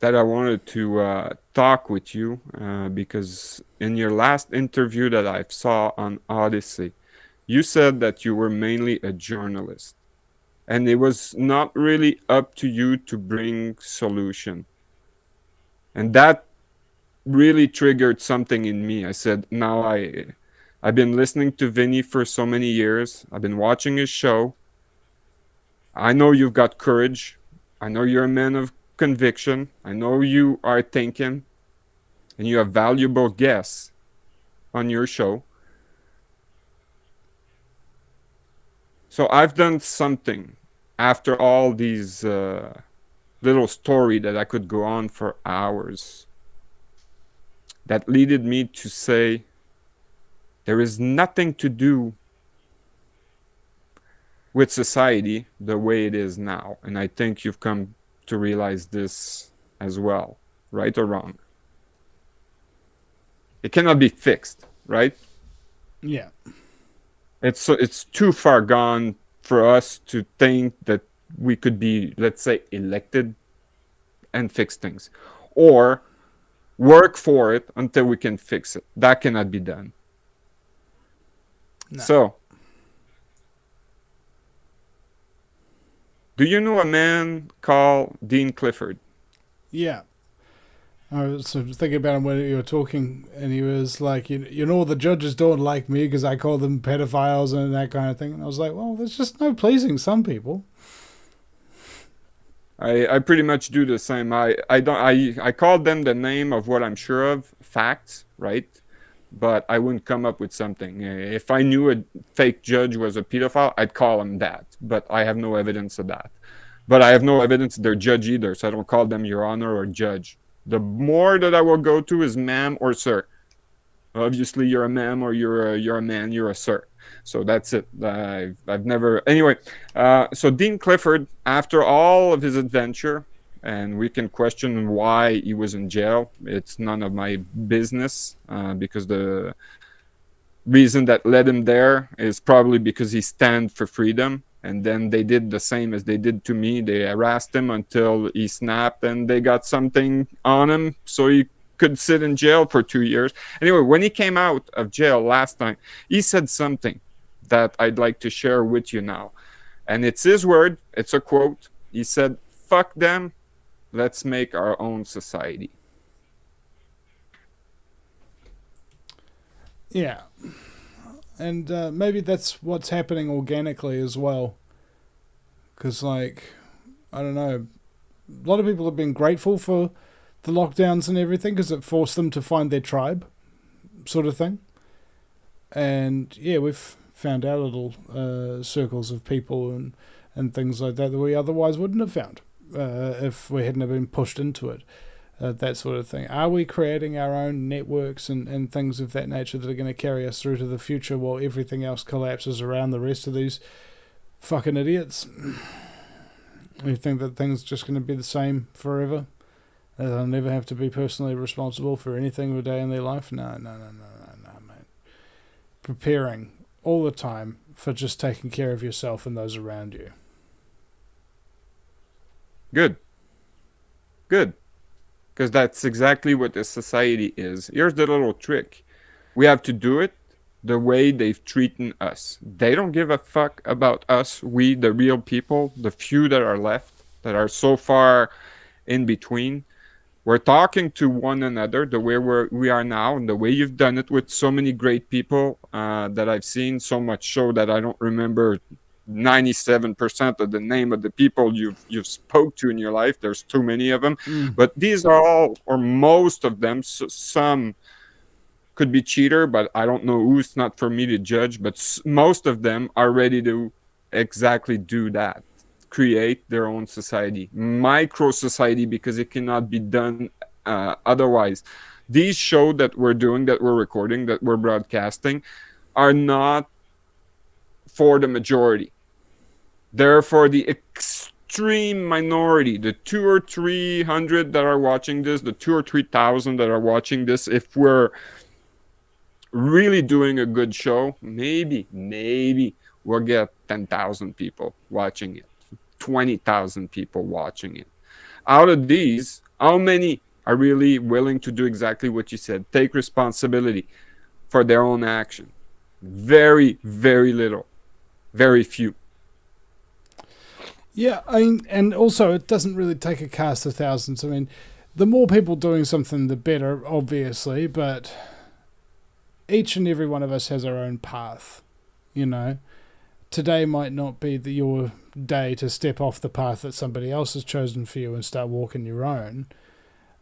that I wanted to talk with you, because in your last interview that I saw on Odyssey, you said that you were mainly a journalist. And it was not really up to you to bring solution. And that really triggered something in me. I said, now I've been listening to Vinny for so many years. I've been watching his show. I know you've got courage. I know you're a man of conviction. I know you are thinking. And you have valuable guests on your show. So I've done something after all these little story that I could go on for hours. that leaded me to say there is nothing to do with society the way it is now. And I think you've come to realize this as well, right or wrong? It cannot be fixed, right? Yeah. It's too far gone for us to think that we could be, let's say, elected and fix things, or work for it until we can fix it. That cannot be done. No. So, do you know a man called Dean Clifford? Yeah. I was sort of thinking about him when you were talking, and he was like, you know, the judges don't like me because I call them pedophiles and that kind of thing. And I was like, well, there's just no pleasing some people. I pretty much do the same. I called them the name of what I'm sure of, facts, right? But I wouldn't come up with something. If I knew a fake judge was a pedophile, I'd call him that. But I have no evidence of that. But I have no evidence they're judge either, so I don't call them your honor or judge. The more that I will go to is ma'am or sir. Obviously, you're a ma'am or you're a man, you're a sir. So that's it. I've never anyway. So Dean Clifford, after all of his adventure, and we can question why he was in jail. It's none of my business because the reason that led him there is probably because he stand for freedom. And then they did the same as they did to me. They harassed him until he snapped, and they got something on him, so he could sit in jail for 2 years. Anyway, when he came out of jail last time, he said something that I'd like to share with you now. And it's his word. It's a quote. He said, "Fuck them. Let's make our own society." Yeah. And maybe that's what's happening organically as well. Because, like, I don't know, a lot of people have been grateful for the lockdowns and everything because it forced them to find their tribe, sort of thing. And, yeah, we've found our little circles of people and things like that we otherwise wouldn't have found if we hadn't been pushed into it. That sort of thing. Are we creating our own networks and things of that nature that are going to carry us through to the future while everything else collapses around the rest of these fucking idiots? You think that things just going to be the same forever? They'll never have to be personally responsible for anything of a day in their life? No, mate. Preparing all the time for just taking care of yourself and those around you. Good. Because that's exactly what the society is. Here's the little trick. We have to do it the way they've treated us. They don't give a fuck about us, we, the real people, the few that are left, that are so far in between. We're talking to one another the way we are now, and the way you've done it with so many great people that I've seen, so much so that I don't remember 97% of the name of the people you've spoke to in your life. There's too many of them. But these are all, or most of them, some could be cheater, but I don't know who's, not for me to judge, but most of them are ready to exactly do that, create their own society, micro society, because it cannot be done otherwise. These shows that we're doing, that we're recording, that we're broadcasting, are not for the majority. They're for the extreme minority, the 200 or 300 that are watching this, the 2,000 or 3,000 that are watching this. If we're really doing a good show, maybe we'll get 10,000 people watching it, 20,000 people watching it. Out of these, how many are really willing to do exactly what you said, take responsibility for their own action? Very, very little. Very few. Yeah, I mean, and also it doesn't really take a cast of thousands. I mean, the more people doing something, the better, obviously, but each and every one of us has our own path, you know. Today might not be your day to step off the path that somebody else has chosen for you and start walking your own.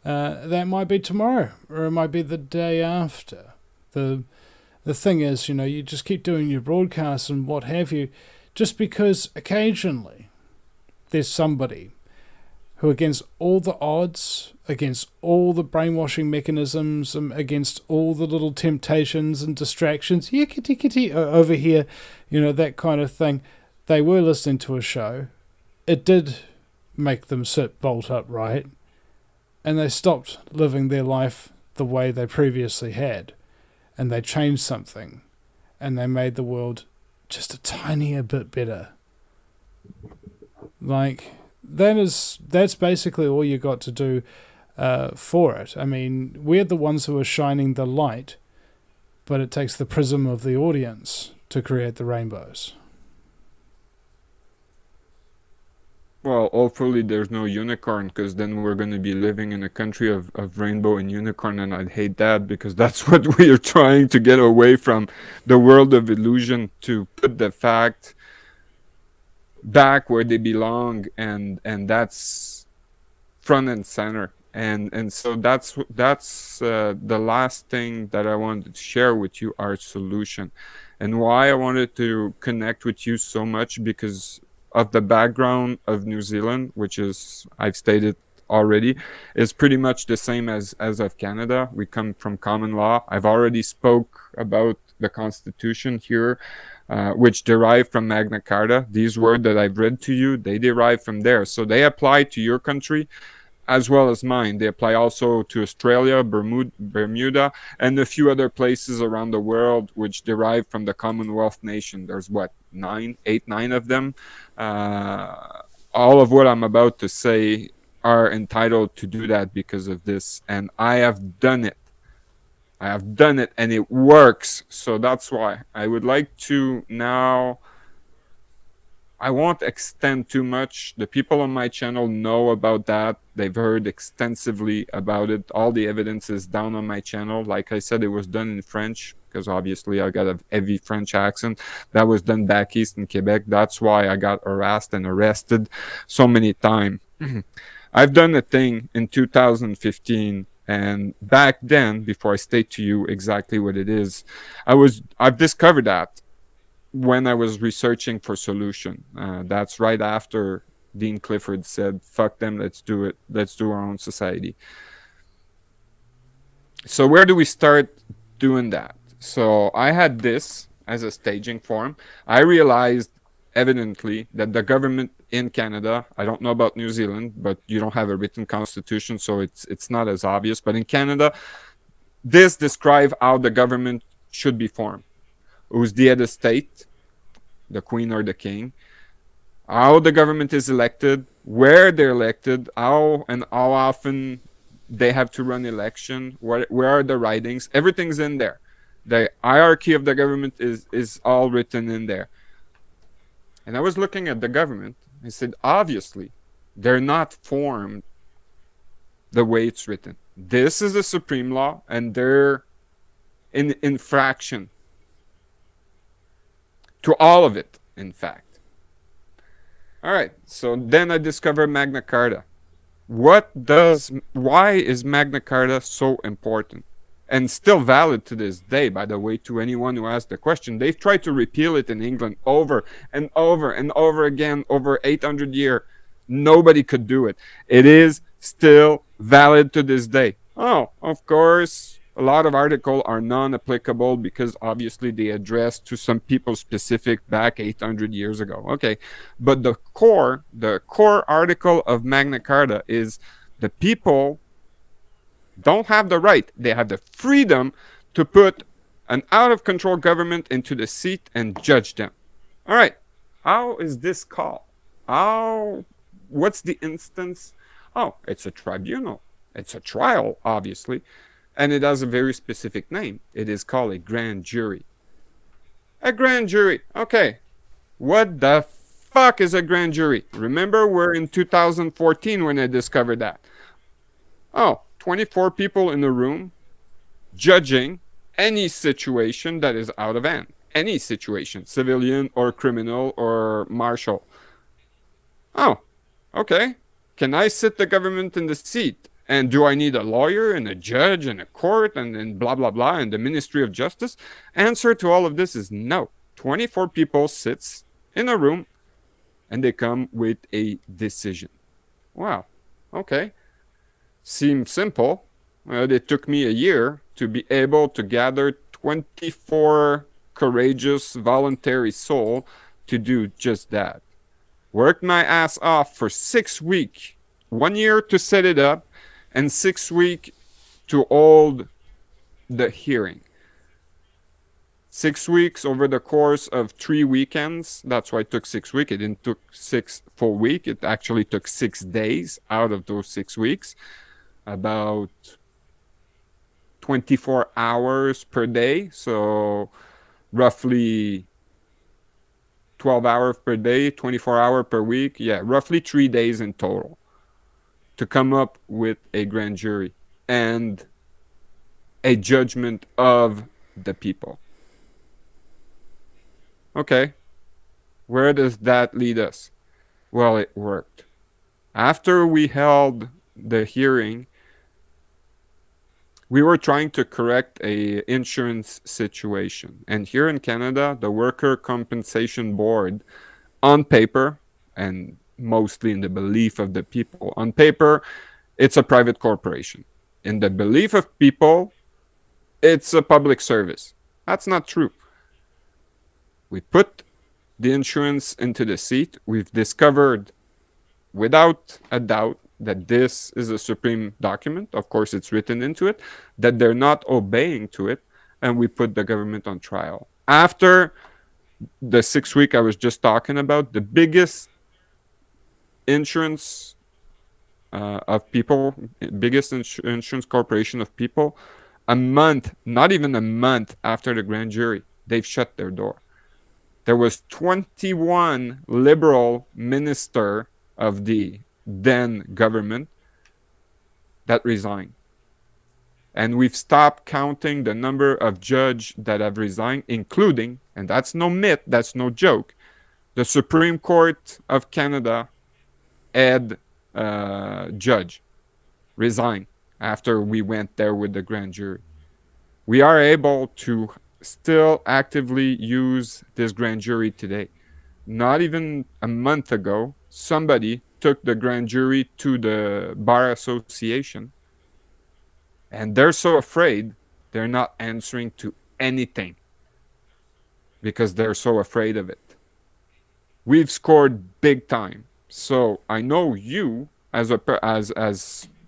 That might be tomorrow, or it might be the day after. The thing is, you know, you just keep doing your broadcasts and what have you, just because occasionally there's somebody who, against all the odds, against all the brainwashing mechanisms, against all the little temptations and distractions, yeah, kitty kitty over here, that kind of thing, they were listening to a show. It did make them sit bolt upright, and they stopped living their life the way they previously had, and they changed something, and they made the world just a tinier bit better. Like, that's basically all you got to do for it. I mean, we're the ones who are shining the light, but it takes the prism of the audience to create the rainbows. Well, hopefully there's no unicorn, because then we're going to be living in a country of rainbow and unicorn, and I'd hate that, because that's what we are trying to get away from, the world of illusion, to put the fact back where they belong, and that's front and center. And so that's the last thing that I wanted to share with you, our solution, and why I wanted to connect with you so much, because of the background of New Zealand, which is, I've stated already, is pretty much the same as of Canada. We come from common law. I've already spoke about the Constitution here, which derive from Magna Carta. These words that I've read to you, they derive from there. So they apply to your country as well as mine. They apply also to Australia, Bermuda, and a few other places around the world which derive from the Commonwealth nation. There's what, 9 of them. All of what I'm about to say are entitled to do that because of this, and I have done it. And it works. So that's why I would like to now, I won't extend too much. The people on my channel know about that. They've heard extensively about it. All the evidence is down on my channel. Like I said, it was done in French, because obviously I got a heavy French accent. That was done back east in Quebec. That's why I got harassed and arrested so many times. I've done a thing in 2015, and back then, before I state to you exactly what it is, I've discovered that when I was researching for solution. That's right after Dean Clifford said, fuck them, let's do it. Let's do our own society. So where do we start doing that? So I had this as a staging form. I realized evidently that the government in Canada, I don't know about New Zealand, but you don't have a written constitution, so it's not as obvious. But in Canada, this describes how the government should be formed. Who's the head of state, the queen or the king, how the government is elected, where they're elected, how and how often they have to run election, where are the writings, everything's in there. The hierarchy of the government is all written in there. And I was looking at the government, I said, obviously, they're not formed the way it's written. This is the supreme law, and they're in infraction to all of it, in fact. All right, so then I discovered Magna Carta. Why is Magna Carta so important? And still valid to this day, by the way, to anyone who asked the question. They've tried to repeal it in England over and over and over again over 800 years. Nobody could do it. It is still valid to this day. Oh, of course, a lot of articles are non-applicable because obviously they address to some people specific back 800 years ago. Okay, but the core article of Magna Carta is the people don't have the right, they have the freedom to put an out-of-control government into the seat and judge them. All right, how is this called? What's the instance? Oh, it's a tribunal. It's a trial, obviously, and it has a very specific name. It is called a grand jury. A grand jury. Okay, what the fuck is a grand jury? Remember, we're in 2014 when I discovered that. Oh, 24 people in a room judging any situation that is out of hand. Any situation, civilian or criminal or martial. Oh, okay. Can I sit the government in the seat? And do I need a lawyer and a judge and a court and blah, blah, blah, and the Ministry of Justice? Answer to all of this is no. 24 people sits in a room and they come with a decision. Wow. Okay, seems simple. It took me a year to be able to gather 24 courageous, voluntary souls to do just that. Worked my ass off for 6 weeks, 1 year to set it up, and 6 weeks to hold the hearing. 6 weeks over the course of 3 weekends. That's why it took 6 weeks. It didn't took 6 full weeks. It actually took 6 days out of those 6 weeks. About 24 hours per day. So roughly 12 hours per day, 24 hours per week. Yeah, roughly 3 days in total to come up with a grand jury and a judgment of the people. Okay, where does that lead us? Well, it worked. After we held the hearing, we were trying to correct a insurance situation. And here in Canada, the Worker Compensation Board, on paper, and mostly in the belief of the people, on paper, it's a private corporation. In the belief of people, it's a public service. That's not true. We put the insurance into the seat. We've discovered without a doubt that this is a supreme document. Of course, it's written into it, that they're not obeying to it, and we put the government on trial. After the 6 week I was just talking about, the biggest insurance of people, biggest insurance corporation of people, a month, not even a month after the grand jury, they've shut their door. There was 21 liberal minister of the then government that resigned. And we've stopped counting the number of judges that have resigned, including, and that's no myth, that's no joke, the Supreme Court of Canada head judge resigned after we went there with the grand jury. We are able to still actively use this grand jury today. Not even a month ago, somebody took the grand jury to the Bar Association, and they're so afraid they're not answering to anything because they're so afraid of it. We've scored big time. So I know you, as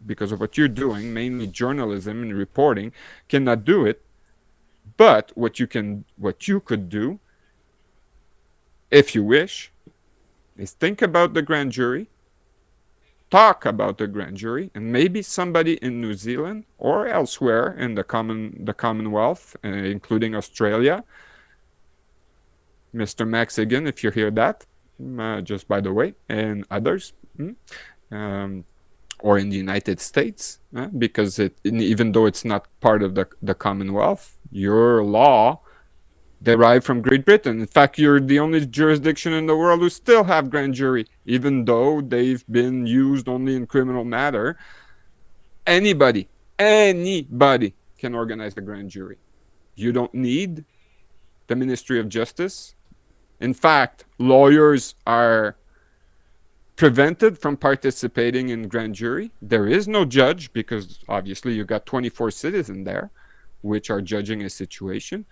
because of what you're doing, mainly journalism and reporting, cannot do it. But what you could do, if you wish, is think about the grand jury, talk about the grand jury, and maybe somebody in New Zealand or elsewhere in the Commonwealth, including Australia, Mr. Mexican, if you hear that, just by the way, and others, or in the United States, because even though it's not part of the Commonwealth, your law derived from Great Britain. In fact, you're the only jurisdiction in the world who still have grand jury, even though they've been used only in criminal matter. Anybody can organize a grand jury. You don't need the Ministry of Justice. In fact, lawyers are prevented from participating in grand jury. There is no judge because obviously you got 24 citizens there which are judging a situation.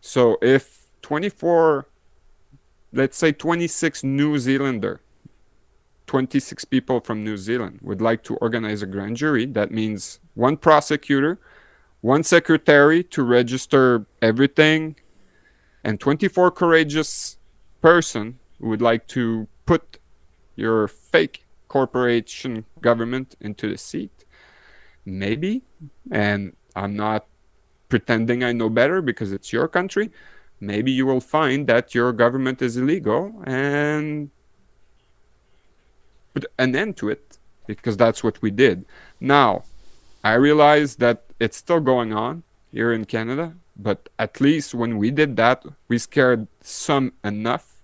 So if 24, let's say 26 New Zealander, 26 people from New Zealand would like to organize a grand jury, that means one prosecutor, one secretary to register everything, and 24 courageous person who would like to put your fake corporation government into the seat. Maybe, and I'm not pretending I know better because it's your country, maybe you will find that your government is illegal and put an end to it, because that's what we did. Now, I realize that it's still going on here in Canada, but at least when we did that, we scared some enough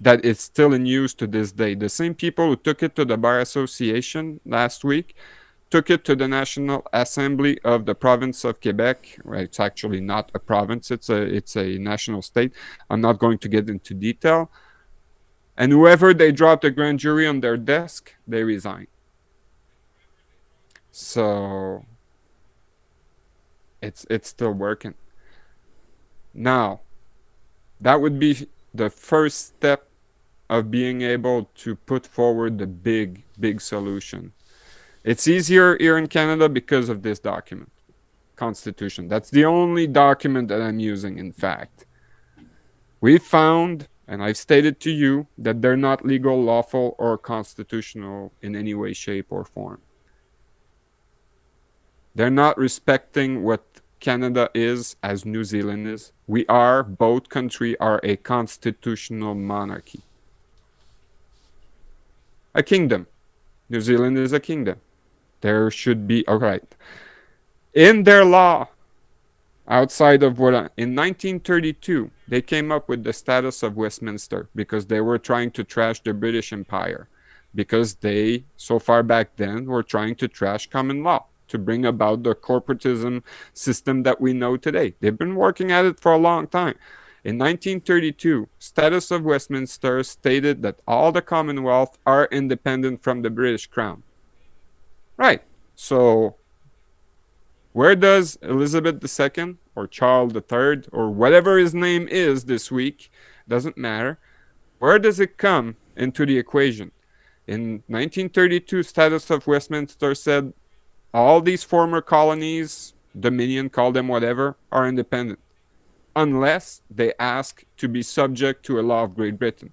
that it's still in use to this day. The same people who took it to the Bar Association last week took it to the National Assembly of the Province of Quebec. Right, it's actually not a province, it's a national state. I'm not going to get into detail. And whoever they drop the grand jury on their desk, they resign. So it's still working. Now, that would be the first step of being able to put forward the big solution. It's easier here in Canada because of this document, Constitution. That's the only document that I'm using, in fact. We found, and I've stated to you, that they're not legal, lawful, or constitutional in any way, shape, or form. They're not respecting what Canada is as New Zealand is. We are, both countries are a constitutional monarchy. A kingdom. New Zealand is a kingdom. There should be, all right. In their law, outside of what, in 1932, they came up with the status of Westminster because they were trying to trash the British Empire. Because they, so far back then, were trying to trash common law to bring about the corporatism system that we know today. They've been working at it for a long time. In 1932, Status of Westminster stated that all the Commonwealth are independent from the British Crown. Right. So where does Elizabeth II or Charles III or whatever his name is this week, doesn't matter, where does it come into the equation? In 1932, Status of Westminster said all these former colonies, Dominion, call them whatever, are independent unless they ask to be subject to a law of Great Britain.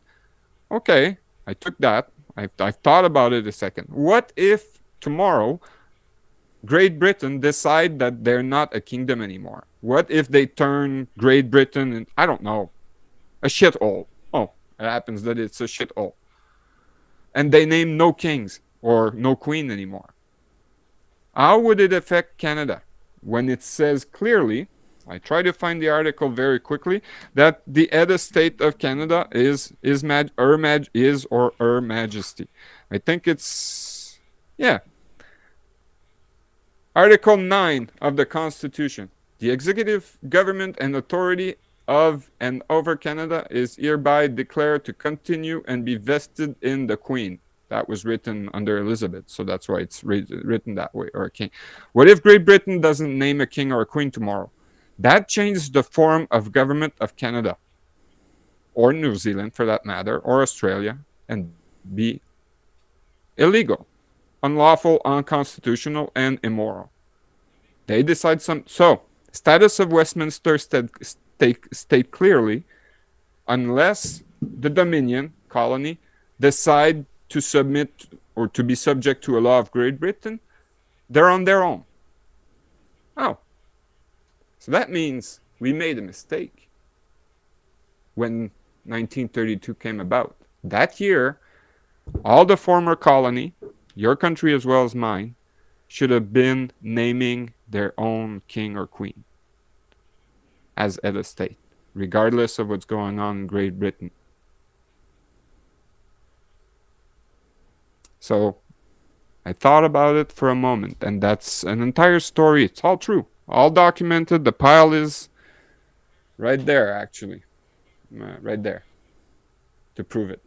Okay, I took that. I've thought about it a second. What if tomorrow Great Britain decide that they're not a kingdom anymore? What if they turn Great Britain in, I don't know, a shithole? Oh, it happens that it's a shithole. And they name no kings or no queen anymore. How would it affect Canada when it says clearly, I try to find the article very quickly, that the head of state of Canada is Her Majesty. I think it's, yeah. Article 9 of the Constitution. The executive government and authority of and over Canada is hereby declared to continue and be vested in the Queen. That was written under Elizabeth, so that's why it's written that way, or a king. What if Great Britain doesn't name a king or a queen tomorrow? That changes the form of government of Canada, or New Zealand for that matter, or Australia, and be illegal, unlawful, unconstitutional, and immoral. They decide some. So, Status of Westminster state clearly, unless the Dominion colony decide to submit or to be subject to a law of Great Britain, they're on their own. Oh. So that means we made a mistake when 1932 came about. That year, all the former colony, your country as well as mine, should have been naming their own king or queen as head of state, regardless of what's going on in Great Britain. So I thought about it for a moment, and that's an entire story. It's all true, all documented. The pile is right there, actually, right there, to prove it.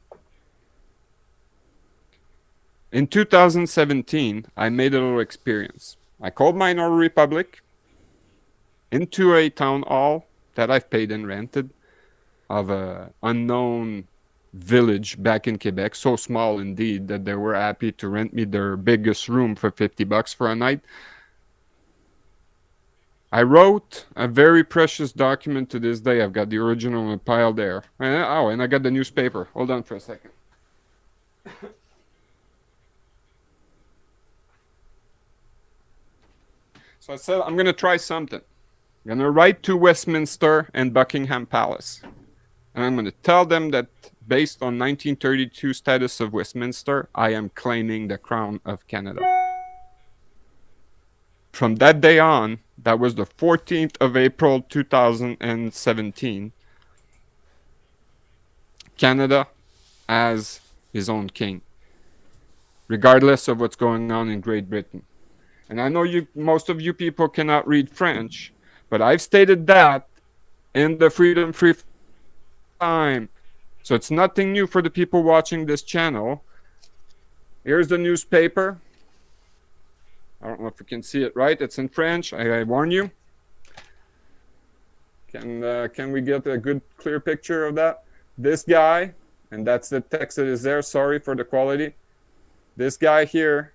In 2017, I made a little experience. I called Minority Republic into a town hall that I've paid and rented of an unknown village back in Quebec, so small indeed that they were happy to rent me their biggest room for $50 for a night. I wrote a very precious document to this day. I've got the original in a pile there. And I got the newspaper. Hold on for a second. So I said, I'm going to try something. I'm going to write to Westminster and Buckingham Palace. And I'm going to tell them that based on 1932 Status of Westminster, I am claiming the crown of Canada. From that day on, that was the 14th of April 2017, Canada has his own king, regardless of what's going on in Great Britain. And I know most of you people cannot read French, but I've stated that in the Freedom Free Time So it's nothing new for the people watching this channel. Here's the newspaper. I don't know if you can see it right. It's in French. I warn you. Can we get a good, clear picture of that? This guy, and that's the text that is there. Sorry for the quality. This guy here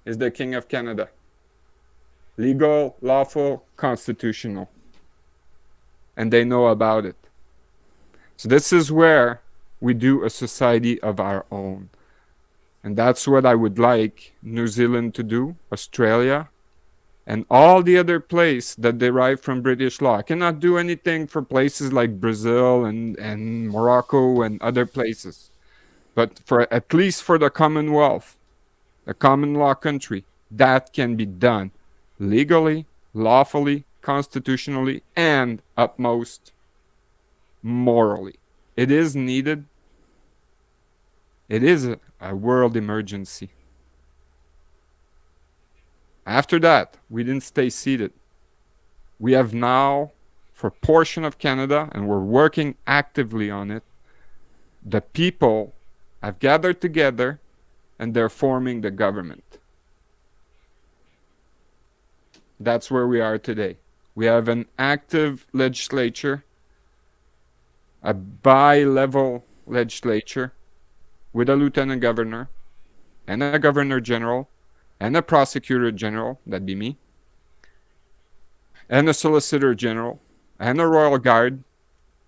is the King of Canada. Legal, lawful, constitutional. And they know about it. So this is where we do a society of our own. And that's what I would like New Zealand to do, Australia, and all the other places that derive from British law. I cannot do anything for places like Brazil and Morocco and other places. But for at least for the Commonwealth, a common law country, that can be done legally, lawfully, constitutionally, and utmost morally. It is needed. It is a world emergency. After that, we didn't stay seated. We have now, for a portion of Canada, and we're working actively on it, the people have gathered together and they're forming the government. That's where we are today. We have an active legislature, a bi-level legislature with a lieutenant governor and a governor general and a prosecutor general, that'd be me, and a solicitor general and a royal guard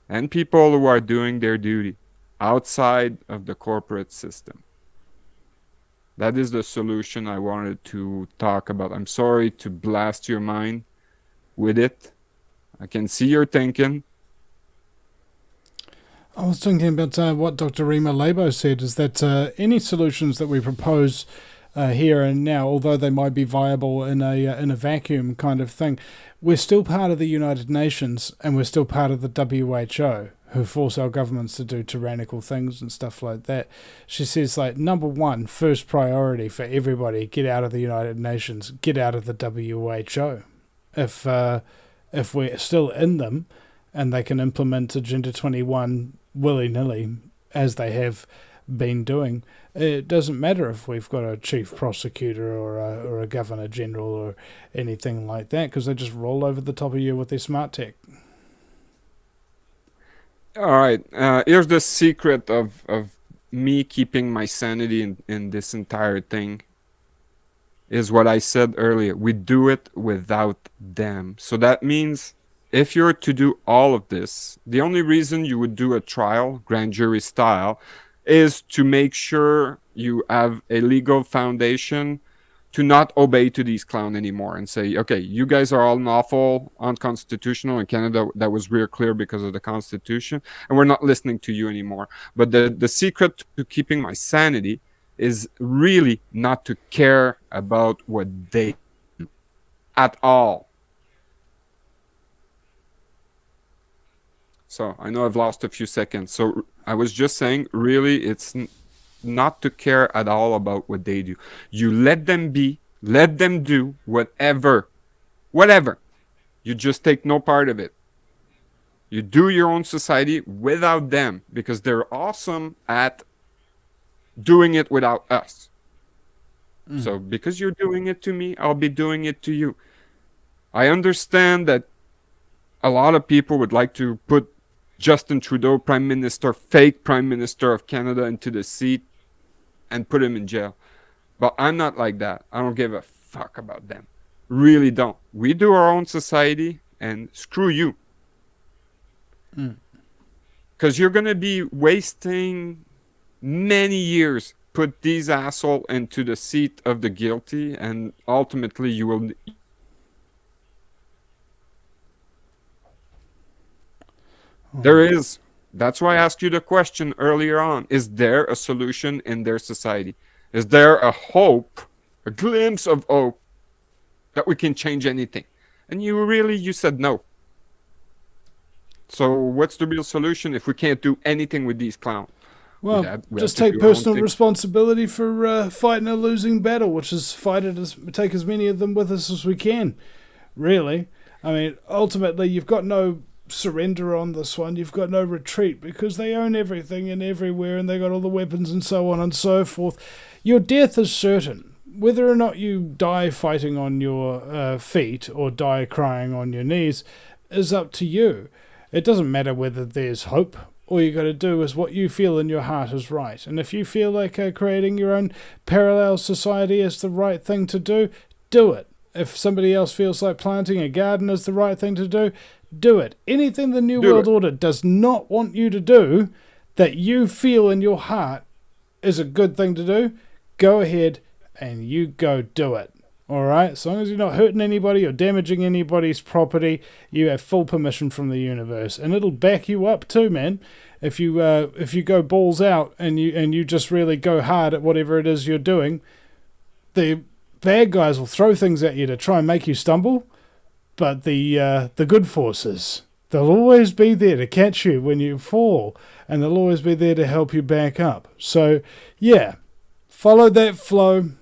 and people who are doing their duty outside of the corporate system. That is the solution I wanted to talk about. I'm sorry to blast your mind with it. I can see you're thinking. I was thinking about what Dr. Rima Labo said, is that any solutions that we propose here and now, although they might be viable in a vacuum kind of thing, we're still part of the United Nations and we're still part of the WHO, who force our governments to do tyrannical things and stuff like that. She says, like, number one, first priority for everybody, get out of the United Nations, get out of the WHO. If we're still in them and they can implement Agenda 21 willy-nilly, as they have been doing, it doesn't matter if we've got a chief prosecutor or a governor general or anything like that, because they just roll over the top of you with their smart tech. All right. Here's the secret of me keeping my sanity in this entire thing. Is what I said earlier. We do it without them. So that means if you're to do all of this, the only reason you would do a trial, grand jury style, is to make sure you have a legal foundation to not obey to these clowns anymore and say, okay, you guys are all unlawful, unconstitutional. In Canada, that was real clear because of the Constitution, and we're not listening to you anymore. But the secret to keeping my sanity is really not to care about what they do at all. So I know I've lost a few seconds. So I was just saying, really, it's not to care at all about what they do. You let them be, let them do whatever. You just take no part of it. You do your own society without them, because they're awesome at doing it without us. So because you're doing it to me, I'll be doing it to you. I understand that a lot of people would like to put Justin Trudeau, Prime Minister, fake Prime Minister of Canada, into the seat and put him in jail. But I'm not like that. I don't give a fuck about them. Really don't. We do our own society, and screw you. Because you're going to be wasting many years, put these assholes into the seat of the guilty, and ultimately you will... There is. That's why I asked you the question earlier on. Is there a solution in their society? Is there a hope, a glimpse of hope, that we can change anything? And you said no. So what's the real solution if we can't do anything with these clowns? Well, just take personal responsibility for fighting a losing battle, which is take as many of them with us as we can, really. I mean, ultimately, you've got no surrender on this one. You've got no retreat because they own everything and everywhere and they got all the weapons and so on and so forth. Your death is certain. Whether or not you die fighting on your feet or die crying on your knees is up to you. It doesn't matter whether there's hope. All you got to do is what you feel in your heart is right. And if you feel like creating your own parallel society is the right thing to do it. If somebody else feels like planting a garden is the right thing to do it. Anything the New World Order does not want you to do that you feel in your heart is a good thing to do, go ahead and you go do it. All right? As long as you're not hurting anybody or damaging anybody's property, you have full permission from the universe. And it'll back you up too, man. If you go balls out and you just really go hard at whatever it is you're doing, the bad guys will throw things at you to try and make you stumble, but the good forces, they'll always be there to catch you when you fall, and they'll always be there to help you back up. So, yeah, follow that flow,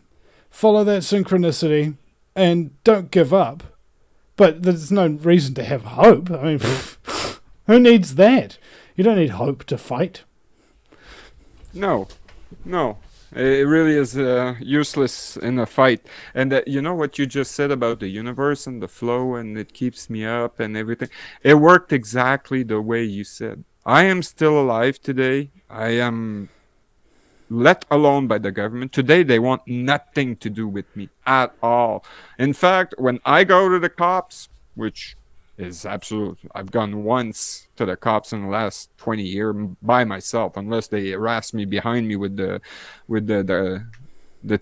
follow that synchronicity, and don't give up. But there's no reason to have hope. I mean, who needs that? You don't need hope to fight. No. It really is useless in a fight. And you know what you just said about the universe and the flow, and it keeps me up and everything. It worked exactly the way you said. I am still alive today. I am let alone by the government. Today, they want nothing to do with me at all. In fact, when I go to the cops, which is absolute, I've gone once to the cops in the last 20 years by myself, unless they harass me behind me with the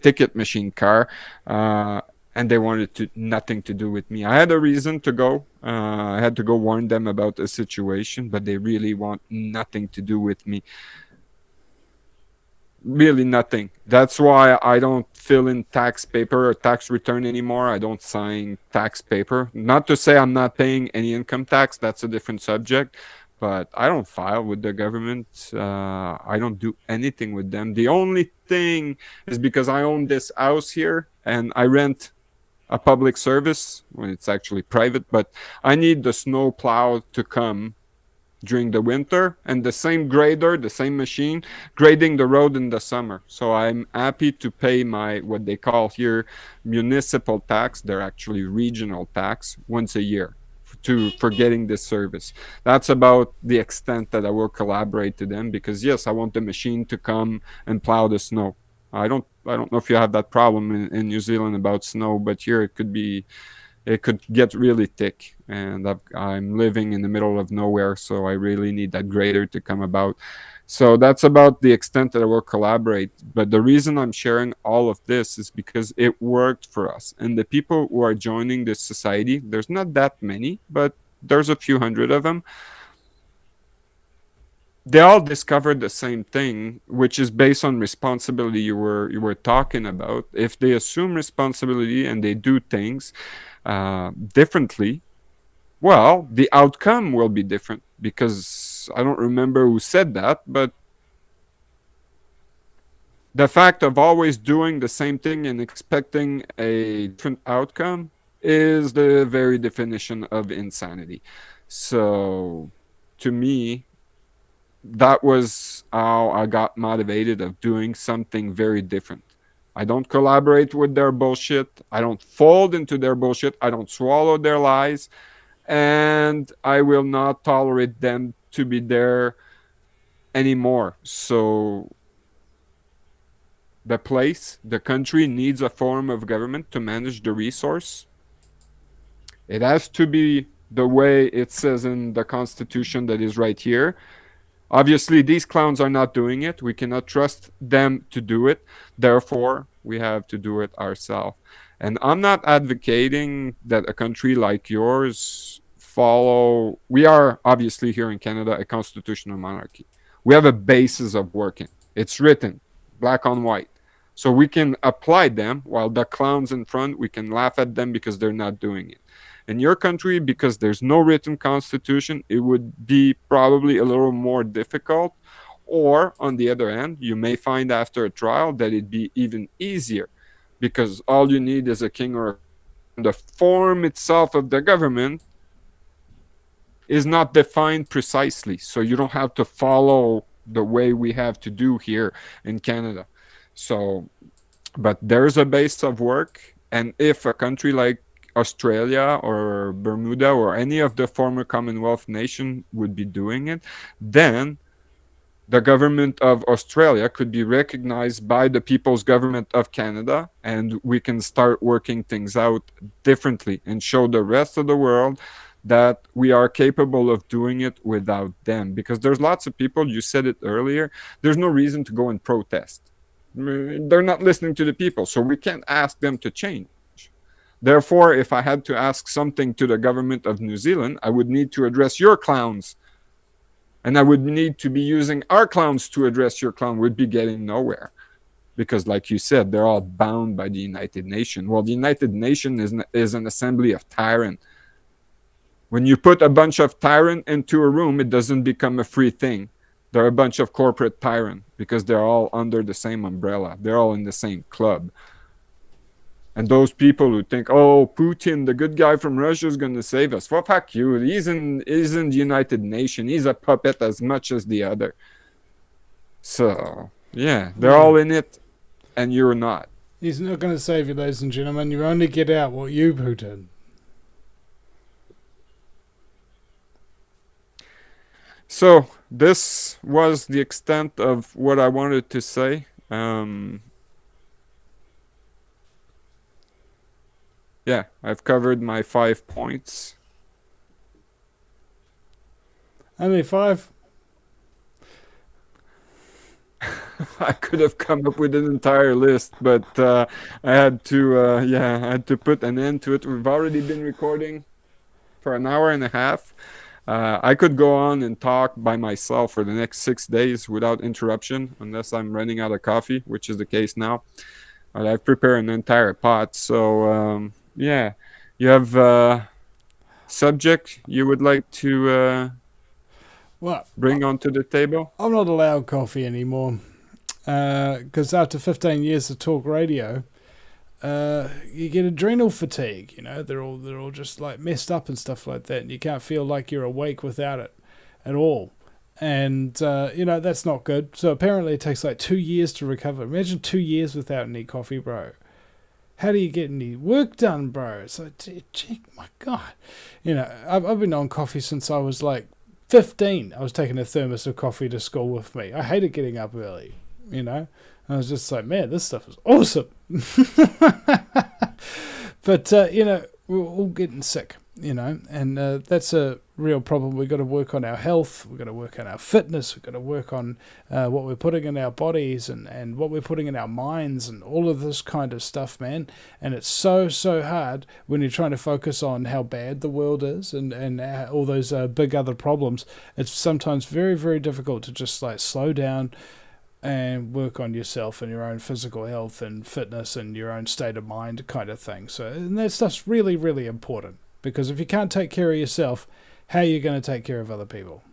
ticket machine car, and they wanted nothing to do with me. I had a reason to go. I had to go warn them about the situation, but they really want nothing to do with me. Really nothing. That's why I don't fill in tax paper or tax return anymore. I don't sign tax paper. Not to say I'm not paying any income tax. That's a different subject. But I don't file with the government. I don't do anything with them. The only thing is because I own this house here and I rent a public service when it's actually private, but I need the snow plow to come during the winter, and the same grader, the same machine, grading the road in the summer. So I'm happy to pay my, what they call here, municipal tax. They're actually regional tax once a year for getting this service. That's about the extent that I will collaborate to them, because yes, I want the machine to come and plow the snow. I don't know if you have that problem in New Zealand about snow, but here it could get really thick, and I'm living in the middle of nowhere, so I really need that grader to come about. So that's about the extent that I will collaborate. But the reason I'm sharing all of this is because it worked for us. And the people who are joining this society, there's not that many, but there's a few hundred of them. They all discovered the same thing, which is based on responsibility you were talking about. If they assume responsibility and they do things differently, well, the outcome will be different, because I don't remember who said that, but the fact of always doing the same thing and expecting a different outcome is the very definition of insanity. So to me, that was how I got motivated of doing something very different. I don't collaborate with their bullshit. I don't fold into their bullshit. I don't swallow their lies. And I will not tolerate them to be there anymore. So the country needs a form of government to manage the resource. It has to be the way it says in the Constitution that is right here. Obviously, these clowns are not doing it. We cannot trust them to do it. Therefore, we have to do it ourselves. And I'm not advocating that a country like yours follow. We are obviously here in Canada a constitutional monarchy. We have a basis of working. It's written black on white. So we can apply them, while the clowns in front, we can laugh at them because they're not doing it. In your country, because there's no written constitution, it would be probably a little more difficult. Or, on the other hand, you may find after a trial that it'd be even easier, because all you need is a king or the form itself of the government is not defined precisely, so you don't have to follow the way we have to do here in Canada. So, but there's a base of work, and if a country like Australia or Bermuda or any of the former Commonwealth nation would be doing it, then the government of Australia could be recognized by the People's Government of Canada, and we can start working things out differently and show the rest of the world that we are capable of doing it without them. Because there's lots of people, you said it earlier, there's no reason to go and protest. They're not listening to the people, so we can't ask them to change. Therefore, if I had to ask something to the government of New Zealand, I would need to address your clowns. And I would need to be using our clowns to address your clown. We'd be getting nowhere. Because, like you said, they're all bound by the United Nations. Well, the United Nations is an assembly of tyrants. When you put a bunch of tyrants into a room, it doesn't become a free thing. They're a bunch of corporate tyrants because they're all under the same umbrella. They're all in the same club. And those people who think, oh, Putin, the good guy from Russia, is going to save us. Well, fuck you. He's in the United Nations. He's a puppet as much as the other. So, yeah, they're all in it, and you're not. He's not going to save you, ladies and gentlemen. You only get out what you put in. So, this was the extent of what I wanted to say. Yeah, I've covered my 5 points. Only 5? I could have come up with an entire list, but I had to put an end to it. We've already been recording for an hour and a half. I could go on and talk by myself for the next 6 days without interruption, unless I'm running out of coffee, which is the case now. But I've prepared an entire pot, so yeah. You have a subject you would like to bring onto the table? I'm not allowed coffee anymore. Because after 15 years of talk radio, you get adrenal fatigue. You know, they're all just like messed up and stuff like that, and you can't feel like you're awake without it at all. And you know, that's not good. So apparently it takes like 2 years to recover. Imagine 2 years without any coffee, bro. How do you get any work done, bro? So, my God. You know, I've been on coffee since I was like 15. I was taking a thermos of coffee to school with me. I hated getting up early, you know. I was just like, man, this stuff is awesome. But, you know, we're all getting sick, you know, and that's a real problem. We've got to work on our health. We've got to work on our fitness. We've got to work on what we're putting in our bodies and what we're putting in our minds and all of this kind of stuff, man. And it's so hard when you're trying to focus on how bad the world is and all those big other problems. It's sometimes very, very difficult to just like slow down and work on yourself and your own physical health and fitness and your own state of mind kind of thing. So, and that stuff's really, really important, because if you can't take care of yourself, how are you going to take care of other people?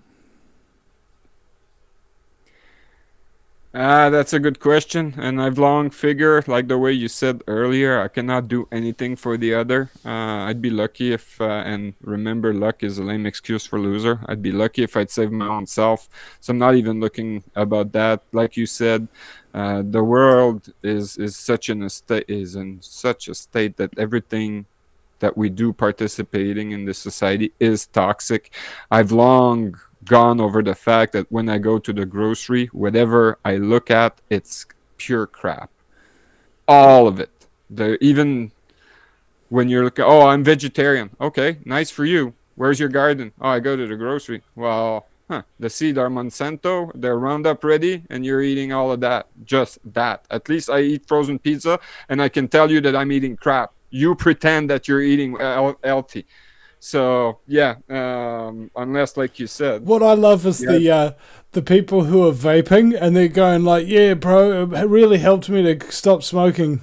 That's a good question, and I've long figured, like the way you said earlier, I cannot do anything for the other. I'd be lucky if, and remember, luck is a lame excuse for loser. I'd be lucky if I'd save my own self. So I'm not even looking about that. Like you said, the world is in such a state that everything that we do participating in this society is toxic. I've long gone over the fact that when I go to the grocery, whatever I look at, it's pure crap. All of it. Even when you're looking, oh, I'm vegetarian. Okay, nice for you. Where's your garden? Oh, I go to the grocery. Well, the seed are Monsanto, they're Roundup ready, and you're eating all of that. Just that. At least I eat frozen pizza, and I can tell you that I'm eating crap. You pretend that you're eating healthy. So yeah, unless, like you said, what I love is the people who are vaping and they're going like, "Yeah, bro, it really helped me to stop smoking."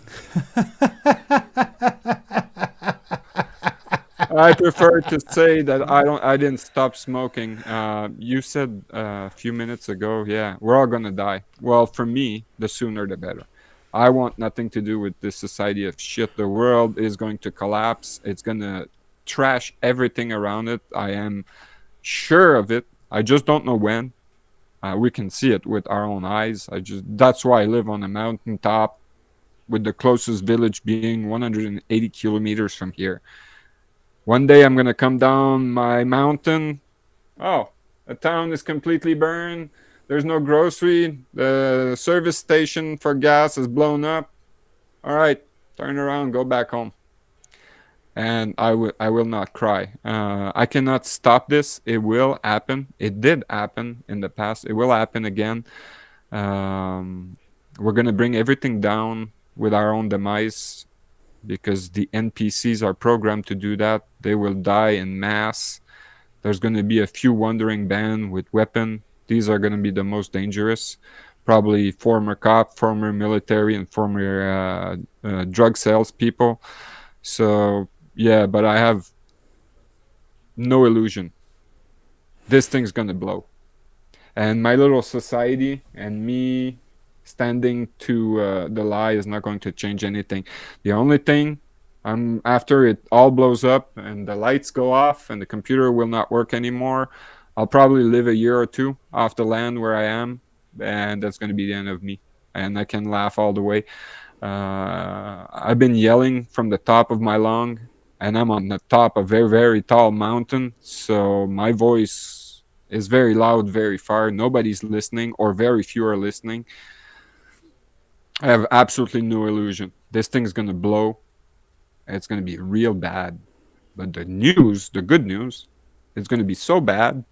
I prefer to say that I didn't stop smoking. You said a few minutes ago, yeah, we're all gonna die. Well, for me, the sooner the better. I want nothing to do with this society of shit. The world is going to collapse. It's gonna trash everything around it. I am sure of it. I just don't know when. We can see it with our own eyes. That's why I live on a mountaintop, with the closest village being 180 kilometers from here. One day I'm gonna come down my mountain. Oh, the town is completely burned. There's no grocery. The service station for gas is blown up. All right, turn around, go back home. And I will not cry. I cannot stop this. It will happen. It did happen in the past. It will happen again. We're gonna bring everything down with our own demise, because the NPCs are programmed to do that. They will die in mass. There's gonna be a few wandering band with weapon. These are gonna be the most dangerous. Probably former cop, former military, and former drug sales people. So yeah, but I have no illusion. This thing's gonna blow. And my little society and me standing to the lie is not going to change anything. The only thing, after it all blows up and the lights go off and the computer will not work anymore, I'll probably live a year or two off the land where I am, and that's going to be the end of me. And I can laugh all the way. I've been yelling from the top of my lung, and I'm on the top of a very, very tall mountain, so my voice is very loud, very far. Nobody's listening, or very few are listening. I have absolutely no illusion. This thing's gonna blow. It's gonna be real bad. But the news, the good news, it's gonna be so bad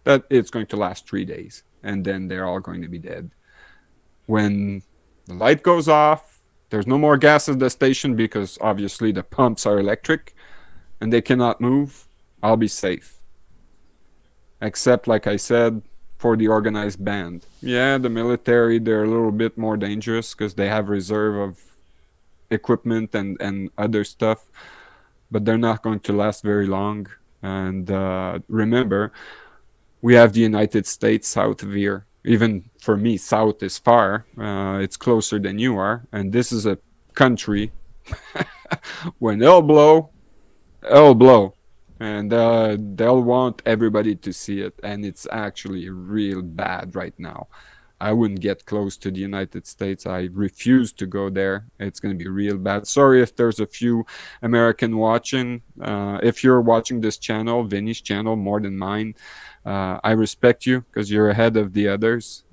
that it's going to last 3 days, and then they're all going to be dead. When the light goes off, there's no more gas at the station because obviously the pumps are electric and they cannot move. I'll be safe. Except, like I said, for the organized band. Yeah, the military, they're a little bit more dangerous because they have reserve of equipment and other stuff, but they're not going to last very long. And remember, we have the United States south of here. Even for me, south is far. It's closer than you are. And this is a country when it'll blow. And they'll want everybody to see it. And it's actually real bad right now. I wouldn't get close to the United States. I refuse to go there. It's going to be real bad. Sorry if there's a few American watching. If you're watching this channel, Vinny's channel, more than mine, I respect you because you're ahead of the others.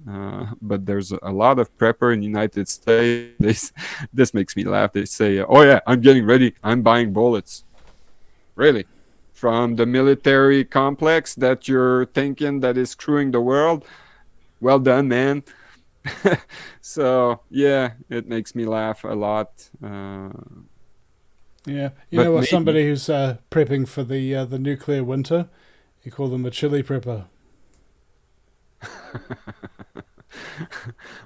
But there's a lot of prepper in the United States. This makes me laugh. They say, oh yeah, I'm getting ready. I'm buying bullets. Really? From the military complex that you're thinking that is screwing the world? Well done, man. So yeah, it makes me laugh a lot. Yeah, you know what? Somebody who's prepping for the nuclear winter, you call them a chili prepper.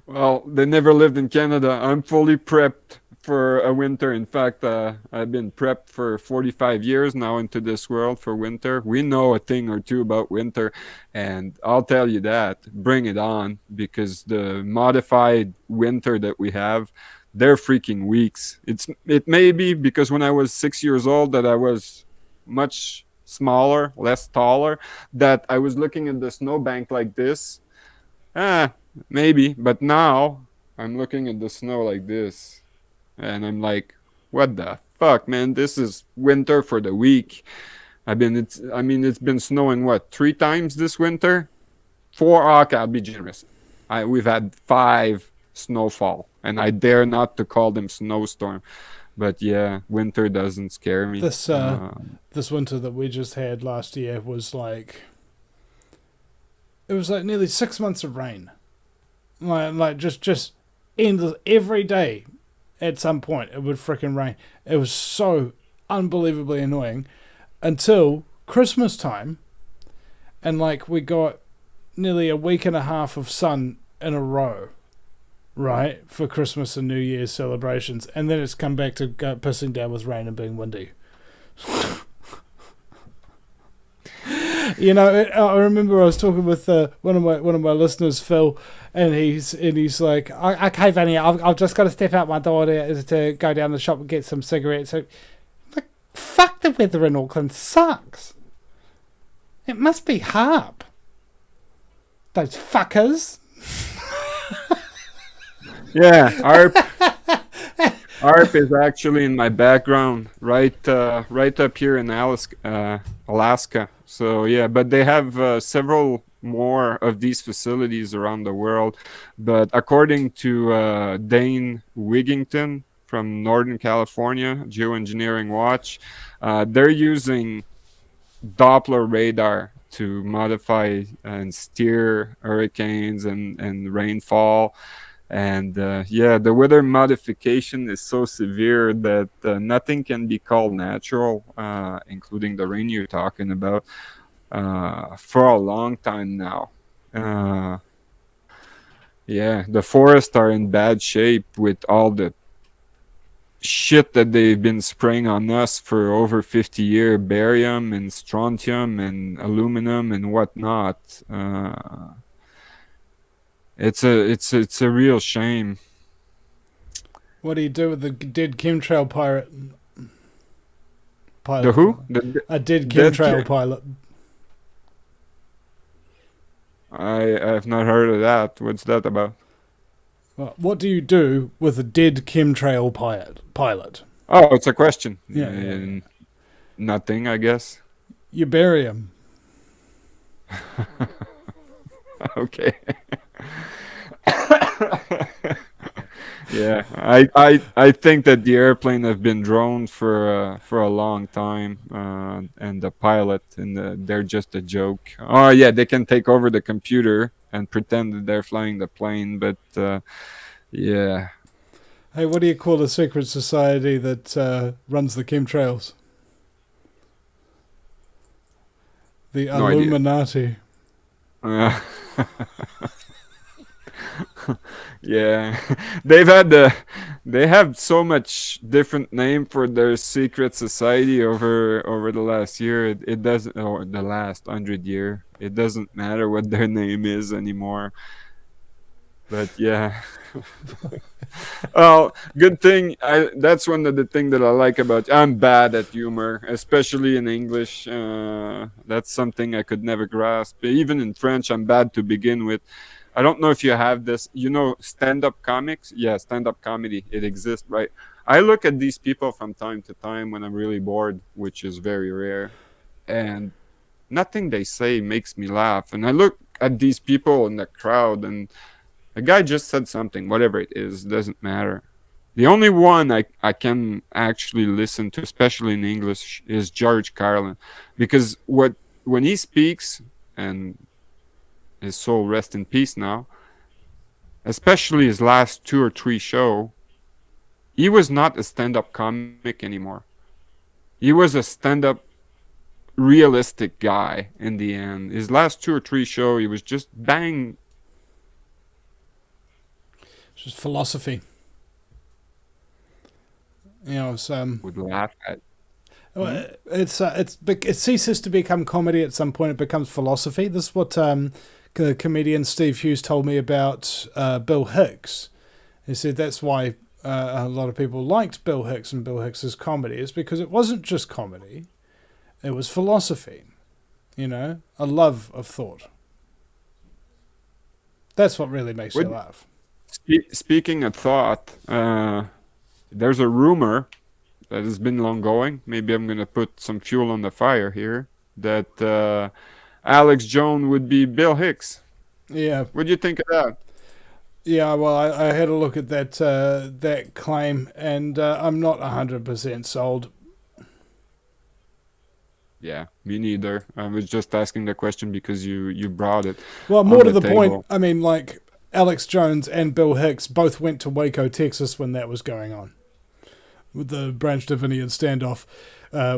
Well, they never lived in Canada. I'm fully prepped for a winter. In fact, I've been prepped for 45 years now into this world for winter. We know a thing or two about winter, and I'll tell you that. Bring it on, because the modified winter that we have, they're freaking weeks. It may be because when I was 6 years old that I was much smaller, less taller, that I was looking at the snowbank like this. Maybe, but now I'm looking at the snow like this. And I'm like, what the fuck, man? This is winter for the week. It's been snowing what, 3 times this winter? 4. Okay, I'll be generous. We've had 5 snowfall, and I dare not to call them snowstorm. But yeah, winter doesn't scare me. This winter that we just had last year was like, it was like nearly 6 months of rain, like just endless every day. At some point, it would frickin' rain. It was so unbelievably annoying until Christmas time, and like we got nearly a week and a half of sun in a row, right, for Christmas and New Year's celebrations, and then it's come back to pissing down with rain and being windy. You know, I remember I was talking with one of my listeners, Phil, and he's like, "Okay, Vanny, I've just got to step out my door to go down the shop and get some cigarettes." So, like, fuck, the weather in Auckland sucks. It must be HAARP. Those fuckers. Yeah, ARP is actually in my background, right up here in Alaska. So yeah, but they have several more of these facilities around the world. But according to Dane Wigington from Northern California Geoengineering Watch, they're using Doppler radar to modify and steer hurricanes and rainfall. And yeah, the weather modification is so severe that nothing can be called natural, including the rain you're talking about, for a long time now. Yeah, the forests are in bad shape with all the shit that they've been spraying on us for over 50 years, barium and strontium and aluminum and whatnot. It's a real shame. What do you do with the dead chemtrail pilot? The who? A dead dead chemtrail chem- pilot. I have not heard of that. What's that about? Well, what do you do with a dead chemtrail pilot? Oh, it's a question. Yeah. Nothing, I guess. You bury him. Okay. Yeah, I think that the airplane have been droned for a long time, and the pilot they're just a joke. Oh yeah, they can take over the computer and pretend that they're flying the plane, but yeah, Hey, what do you call the secret society that runs the chemtrails? The no idea. Illuminati. Uh, yeah, they have so much different name for their secret society over the last year. It doesn't, or the last 100 year. It doesn't matter what their name is anymore. But yeah. Oh, good thing. That's one of the things that I like about. I'm bad at humor, especially in English. That's something I could never grasp. Even in French, I'm bad to begin with. I don't know if you have this. You know, stand-up comics. Yeah, stand-up comedy. It exists, right? I look at these people from time to time when I'm really bored, which is very rare, and nothing they say makes me laugh. And I look at these people in the crowd, and a guy just said something, whatever it is, doesn't matter. The only one I can actually listen to, especially in English, is George Carlin, because when he speaks, and his soul rest in peace now, especially his last 2 or 3 show, he was not a stand-up comic anymore. He was a stand-up realistic guy in the end. His last 2 or 3 show, he was just bang. It's just philosophy. You know, it's Would laugh at. well, it ceases to become comedy at some point. It becomes philosophy. This is what comedian Steve Hughes told me about Bill Hicks. He said that's why a lot of people liked Bill Hicks and Bill Hicks's comedy is because it wasn't just comedy, it was philosophy. You know, a love of thought. That's what really makes you Would laugh. Speaking of thought, there's a rumor that has been long going. Maybe I'm gonna put some fuel on the fire here. That Alex Jones would be Bill Hicks. Yeah, What do you think of that? yeah. Well, I had a look at that claim, and I'm not 100% sold. Yeah, me neither. I was just asking the question because you brought it Well, on more to the the point, table. I mean, like Alex Jones and Bill Hicks both went to Waco, Texas when that was going on with the Branch Davidian standoff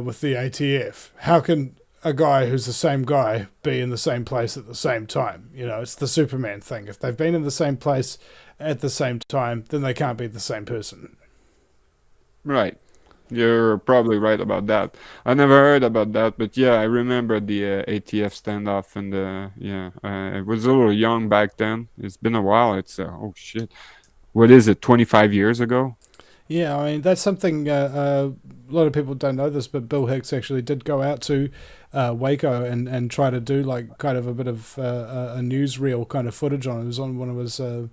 with the ATF. How can a guy who's the same guy be in the same place at the same time? You know, it's the Superman thing. If they've been in the same place at the same time, then they can't be the same person. Right. You're probably right about that. I never heard about that, but yeah, I remember the ATF standoff, and yeah, I was a little young back then. It's been a while. It's oh shit, what is it? 25 years ago? Yeah, I mean that's something a lot of people don't know this, but Bill Hicks actually did go out to Waco and try to do like kind of a bit of a newsreel kind of footage on it. It was on one of his on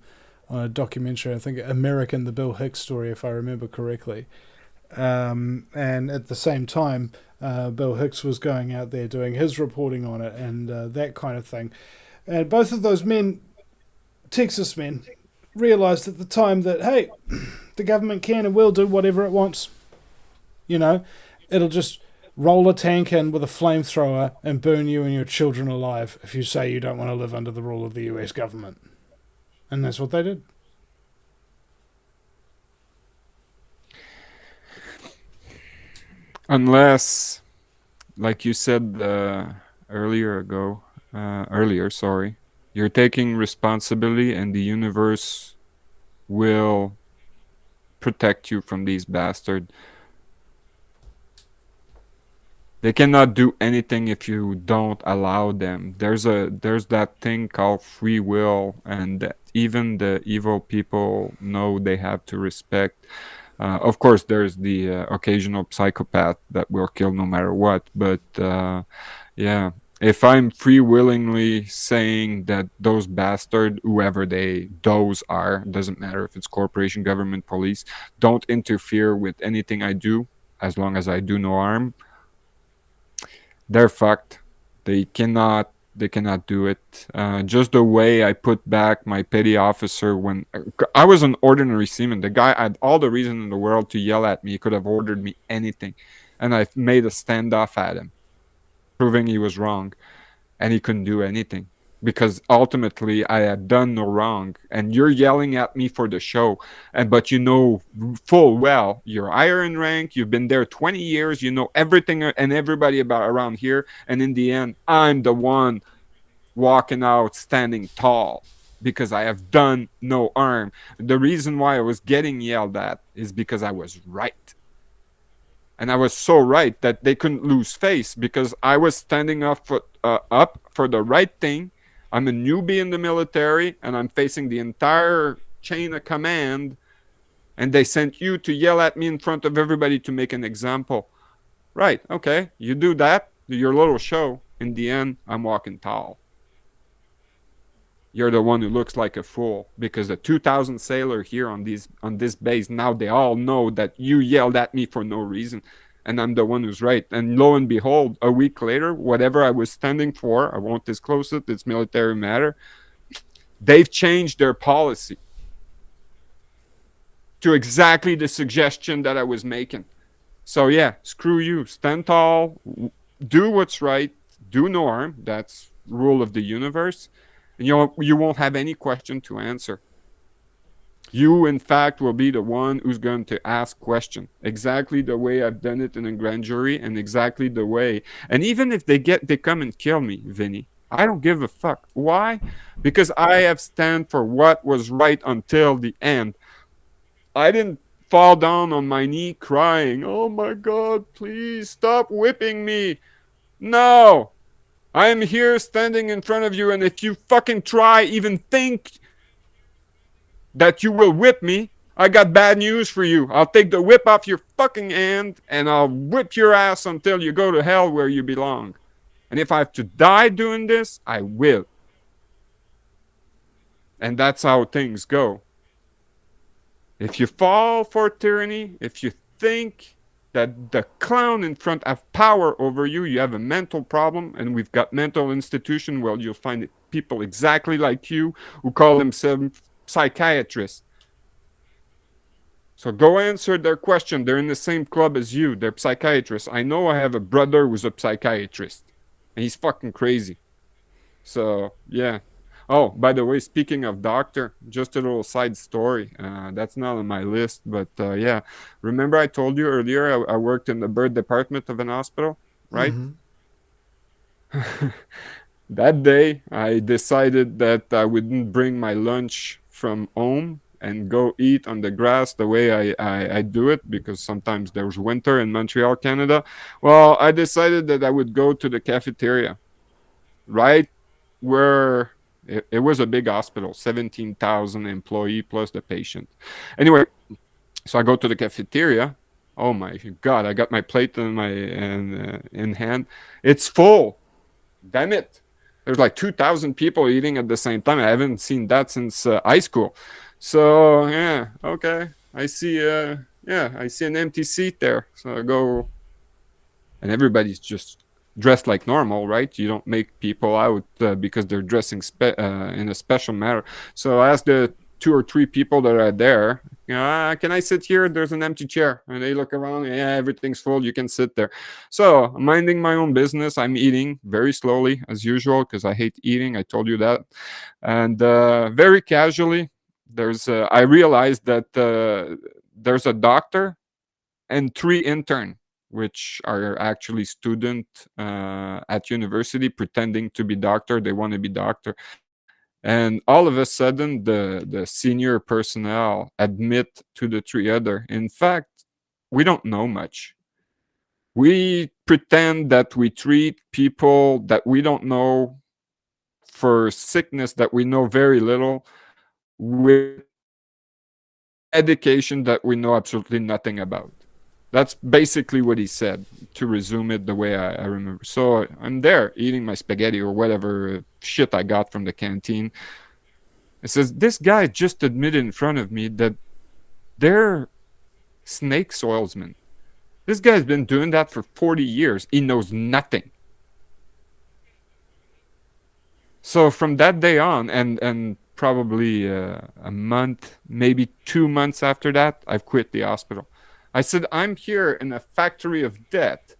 a documentary, I think American, the Bill Hicks story, if I remember correctly. And at the same time, Bill Hicks was going out there doing his reporting on it and that kind of thing. And both of those men, Texas men, realized at the time that, hey, the government can and will do whatever it wants. You know, it'll just roll a tank in with a flamethrower and burn you and your children alive if you say you don't want to live under the rule of the US government. And that's what they did. Unless, like you said earlier, sorry, you're taking responsibility, and the universe will protect you from these bastards. They cannot do anything if you don't allow them. There's that thing called free will, and that even the evil people know they have to respect. Of course, there's the occasional psychopath that will kill no matter what. But yeah, if I'm free willingly saying that those bastards, whoever those are, doesn't matter if it's corporation, government, police, don't interfere with anything I do as long as I do no harm, they're fucked. They cannot do it. Just the way I put back my petty officer when I was an ordinary seaman. The guy had all the reason in the world to yell at me. He could have ordered me anything, and I made a standoff at him, proving he was wrong, and he couldn't do anything because ultimately I had done no wrong. And you're yelling at me for the show, but you know full well you're higher in rank. You've been there 20 years. You know everything and everybody about around here. And in the end, I'm the one walking out standing tall because I have done no harm. The reason why I was getting yelled at is because I was right. And I was so right that they couldn't lose face because I was standing up for the right thing. I'm a newbie in the military, and I'm facing the entire chain of command, and they sent you to yell at me in front of everybody to make an example. Right, okay, you do that, do your little show. In the end, I'm walking tall. You're the one who looks like a fool because the 2,000 sailor here on this base, now they all know that you yelled at me for no reason, and I'm the one who's right. And lo and behold, a week later, whatever I was standing for, I won't disclose it, it's military matter, they've changed their policy to exactly the suggestion that I was making. So yeah, screw you. Stand tall, do what's right, do no harm. That's rule of the universe. And you won't have any question to answer. You, in fact, will be the one who's going to ask question, exactly the way I've done it in a grand jury, and exactly the way. And even if they come and kill me, Vinny, I don't give a fuck. Why? Because I have stand for what was right until the end. I didn't fall down on my knee crying, "Oh my God, please stop whipping me." No, I am here standing in front of you, and if you fucking try, even think that you will whip me, I got bad news for you. I'll take the whip off your fucking hand, and I'll whip your ass until you go to hell where you belong. And if I have to die doing this, I will. And that's how things go. If you fall for tyranny, if you think that the clown in front have power over you, you have a mental problem. And we've got mental institution where you'll find people exactly like you who call themselves psychiatrists. So go answer their question. They're in the same club as you. They're psychiatrists. I know I have a brother who's a psychiatrist, and he's fucking crazy. So yeah. Oh, by the way, speaking of doctor, just a little side story. That's not on my list, but yeah. Remember I told you earlier I worked in the bird department of an hospital, right? That day, I decided that I wouldn't bring my lunch from home and go eat on the grass the way I do it because sometimes there's winter in Montreal, Canada. Well, I decided that I would go to the cafeteria, right where it was a big hospital, 17,000 employee plus the patient. Anyway, So I go to the cafeteria. Oh my God! I got my plate in hand. It's full. Damn it! There's like 2,000 people eating at the same time. I haven't seen that since high school. So yeah, okay. I see. I see an empty seat there. So I go, and everybody's just dressed like normal, right? You don't make people out because they're dressing in a special manner. So I asked the 2 or 3 people that are there, can I sit here? There's an empty chair. And they look around, yeah, everything's full. You can sit there. So I'm minding my own business. I'm eating very slowly as usual because I hate eating. I told you that. And very casually, I realized that there's a doctor and 3 intern, which are actually student at university pretending to be doctor. They want to be doctor. And all of a sudden, the senior personnel admit to the 3 other, in fact, we don't know much. We pretend that we treat people that we don't know for sickness that we know very little with education that we know absolutely nothing about. That's basically what he said, to resume it the way I remember. So I'm there eating my spaghetti or whatever shit I got from the canteen. It says, this guy just admitted in front of me that they're snake soilsmen. This guy's been doing that for 40 years. He knows nothing. So from that day on, and probably a month, maybe 2 months after that, I've quit the hospital. I said, I'm here in a factory of death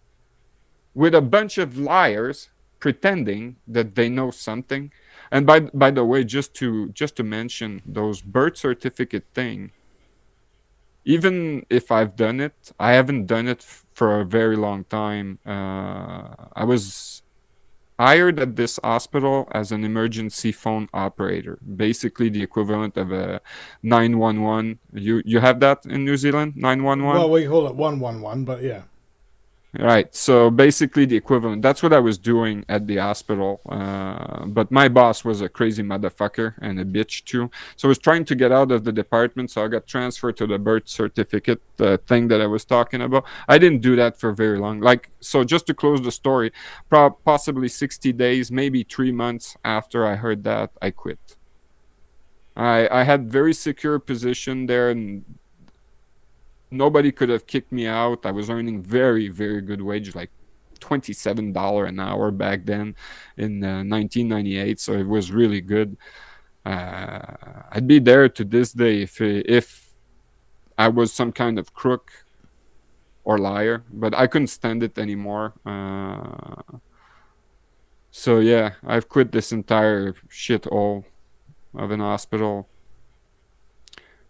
with a bunch of liars pretending that they know something. And by the way, just to mention those birth certificate thing, even if I've done it, I haven't done it for a very long time. I was hired at this hospital as an emergency phone operator, basically the equivalent of a 911. You have that in New Zealand, 911? Well, we call it 111, but yeah. Right. So basically the equivalent. That's what I was doing at the hospital. But my boss was a crazy motherfucker and a bitch too. So I was trying to get out of the department. So I got transferred to the birth certificate thing that I was talking about. I didn't do that for very long. So just to close the story, possibly 60 days, maybe 3 months after I heard that, I quit. I had very secure position there, and nobody could have kicked me out. I was earning very, very good wage, like $27 an hour back then in 1998. So it was really good. I'd be there to this day if I was some kind of crook or liar, but I couldn't stand it anymore. So yeah, I've quit this entire shithole of an hospital.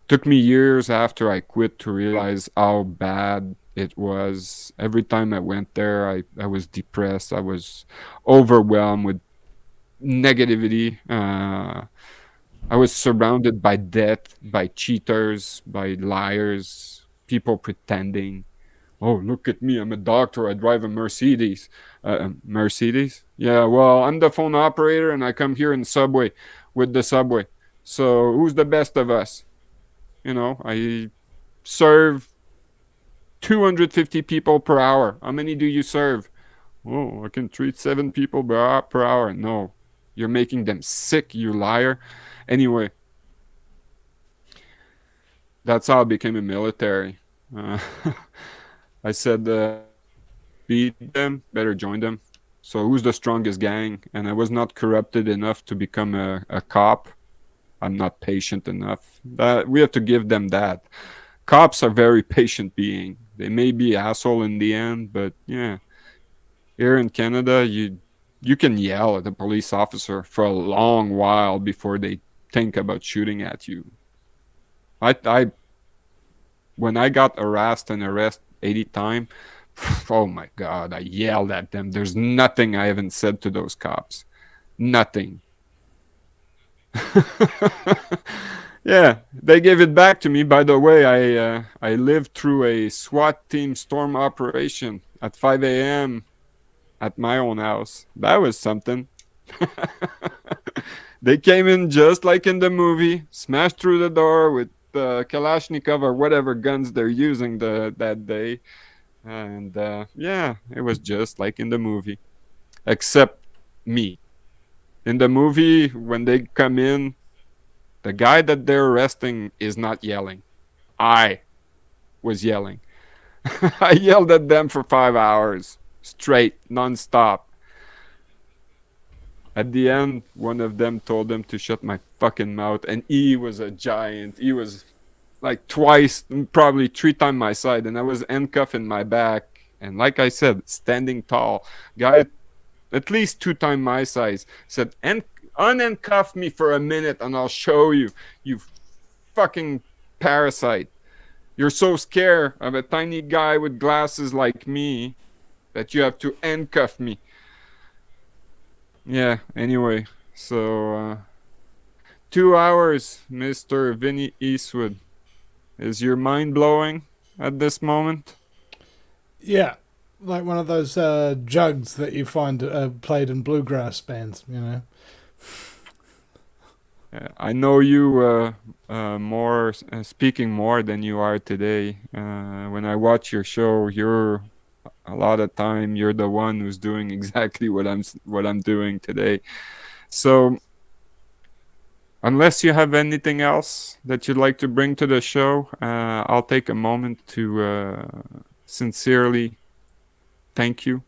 Took me years after I quit to realize how bad it was. Every time I went there, I was depressed. I was overwhelmed with negativity. I was surrounded by death, by cheaters, by liars, people pretending. Oh, look at me. I'm a doctor. I drive a Mercedes. Mercedes? Yeah, well, I'm the phone operator and I come here in Subway with the Subway. So who's the best of us? I serve 250 people per hour. How many do you serve? Oh, I can treat 7 people per hour. No, you're making them sick, you liar. Anyway, that's how I became a military. I said, beat them, better join them. So who's the strongest gang? And I was not corrupted enough to become a cop. I'm not patient enough. We have to give them that. Cops are very patient being. They may be asshole in the end, but yeah. Here in Canada, you can yell at a police officer for a long while before they think about shooting at you. When I got arrested 80 times, oh my God, I yelled at them. There's nothing I haven't said to those cops. Nothing. Yeah, they gave it back to me. By the way, I lived through a SWAT team storm operation at 5 a.m. at my own house. That was something. They came in just like in the movie, smashed through the door with Kalashnikov or whatever guns they're using that day. And yeah, it was just like in the movie, except me. In the movie, when they come in, the guy that they're arresting is not yelling. I was yelling. I yelled at them for 5 hours straight, nonstop. At the end, one of them told them to shut my fucking mouth, and he was a giant. He was like twice, probably 3 times my size, and I was handcuffed in my back. And like I said, standing tall. Guy at least 2 times my size said, unhandcuff me for a minute and I'll show you, you fucking parasite. You're so scared of a tiny guy with glasses like me that you have to handcuff me. Yeah, anyway, so 2 hours, Mr. Vinny Eastwood. Is your mind blowing at this moment? Yeah, like one of those jugs that you find played in bluegrass bands, you know. I know you more speaking more than you are today. When I watch your show, you're a lot of time you're the one who's doing exactly what I'm doing today. So unless you have anything else that you'd like to bring to the show, I'll take a moment to sincerely thank you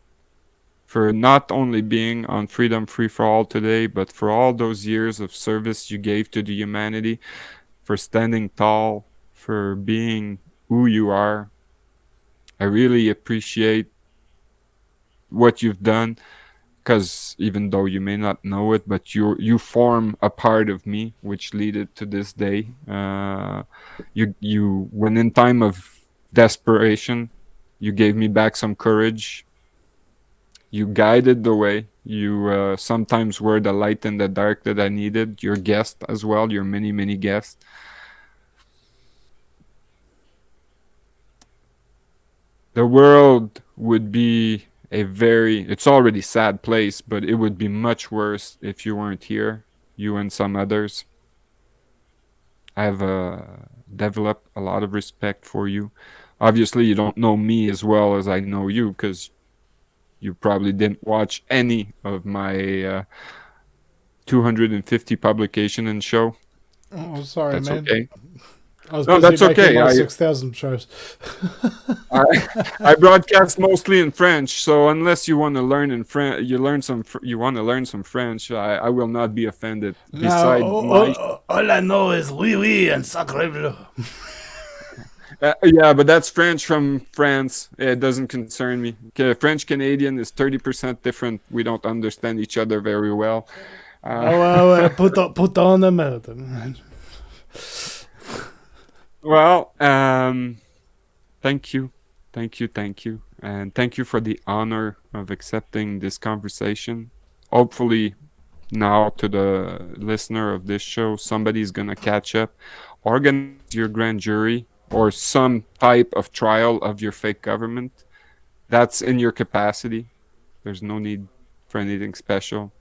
for not only being on Freedom Free for All today, but for all those years of service you gave to the humanity, for standing tall, for being who you are. I really appreciate what you've done, because even though you may not know it, but you form a part of me, which leaded to this day. You when in time of desperation, you gave me back some courage. You guided the way. You sometimes were the light in the dark that I needed. Your guest as well, your many guests. The world would be it's already sad place, but it would be much worse if you weren't here, you and some others. I have developed a lot of respect for you. Obviously, you don't know me as well as I know you, because you probably didn't watch any of my 250 publication and show. Oh, sorry, That's man. okay. I was No, busy that's making okay. my 6,000 shows. I broadcast mostly in French, so unless you want to learn in French, you want to learn some French, I will not be offended. Besides All I know is oui oui and sacre bleu. yeah, but that's French from France. It doesn't concern me. Okay, French Canadian is 30% different. We don't understand each other very well. Put on the mouth. Well, thank you, and thank you for the honor of accepting this conversation. Hopefully, now to the listener of this show, somebody's gonna catch up, organize your grand jury or some type of trial of your fake government. That's in your capacity. There's no need for anything special.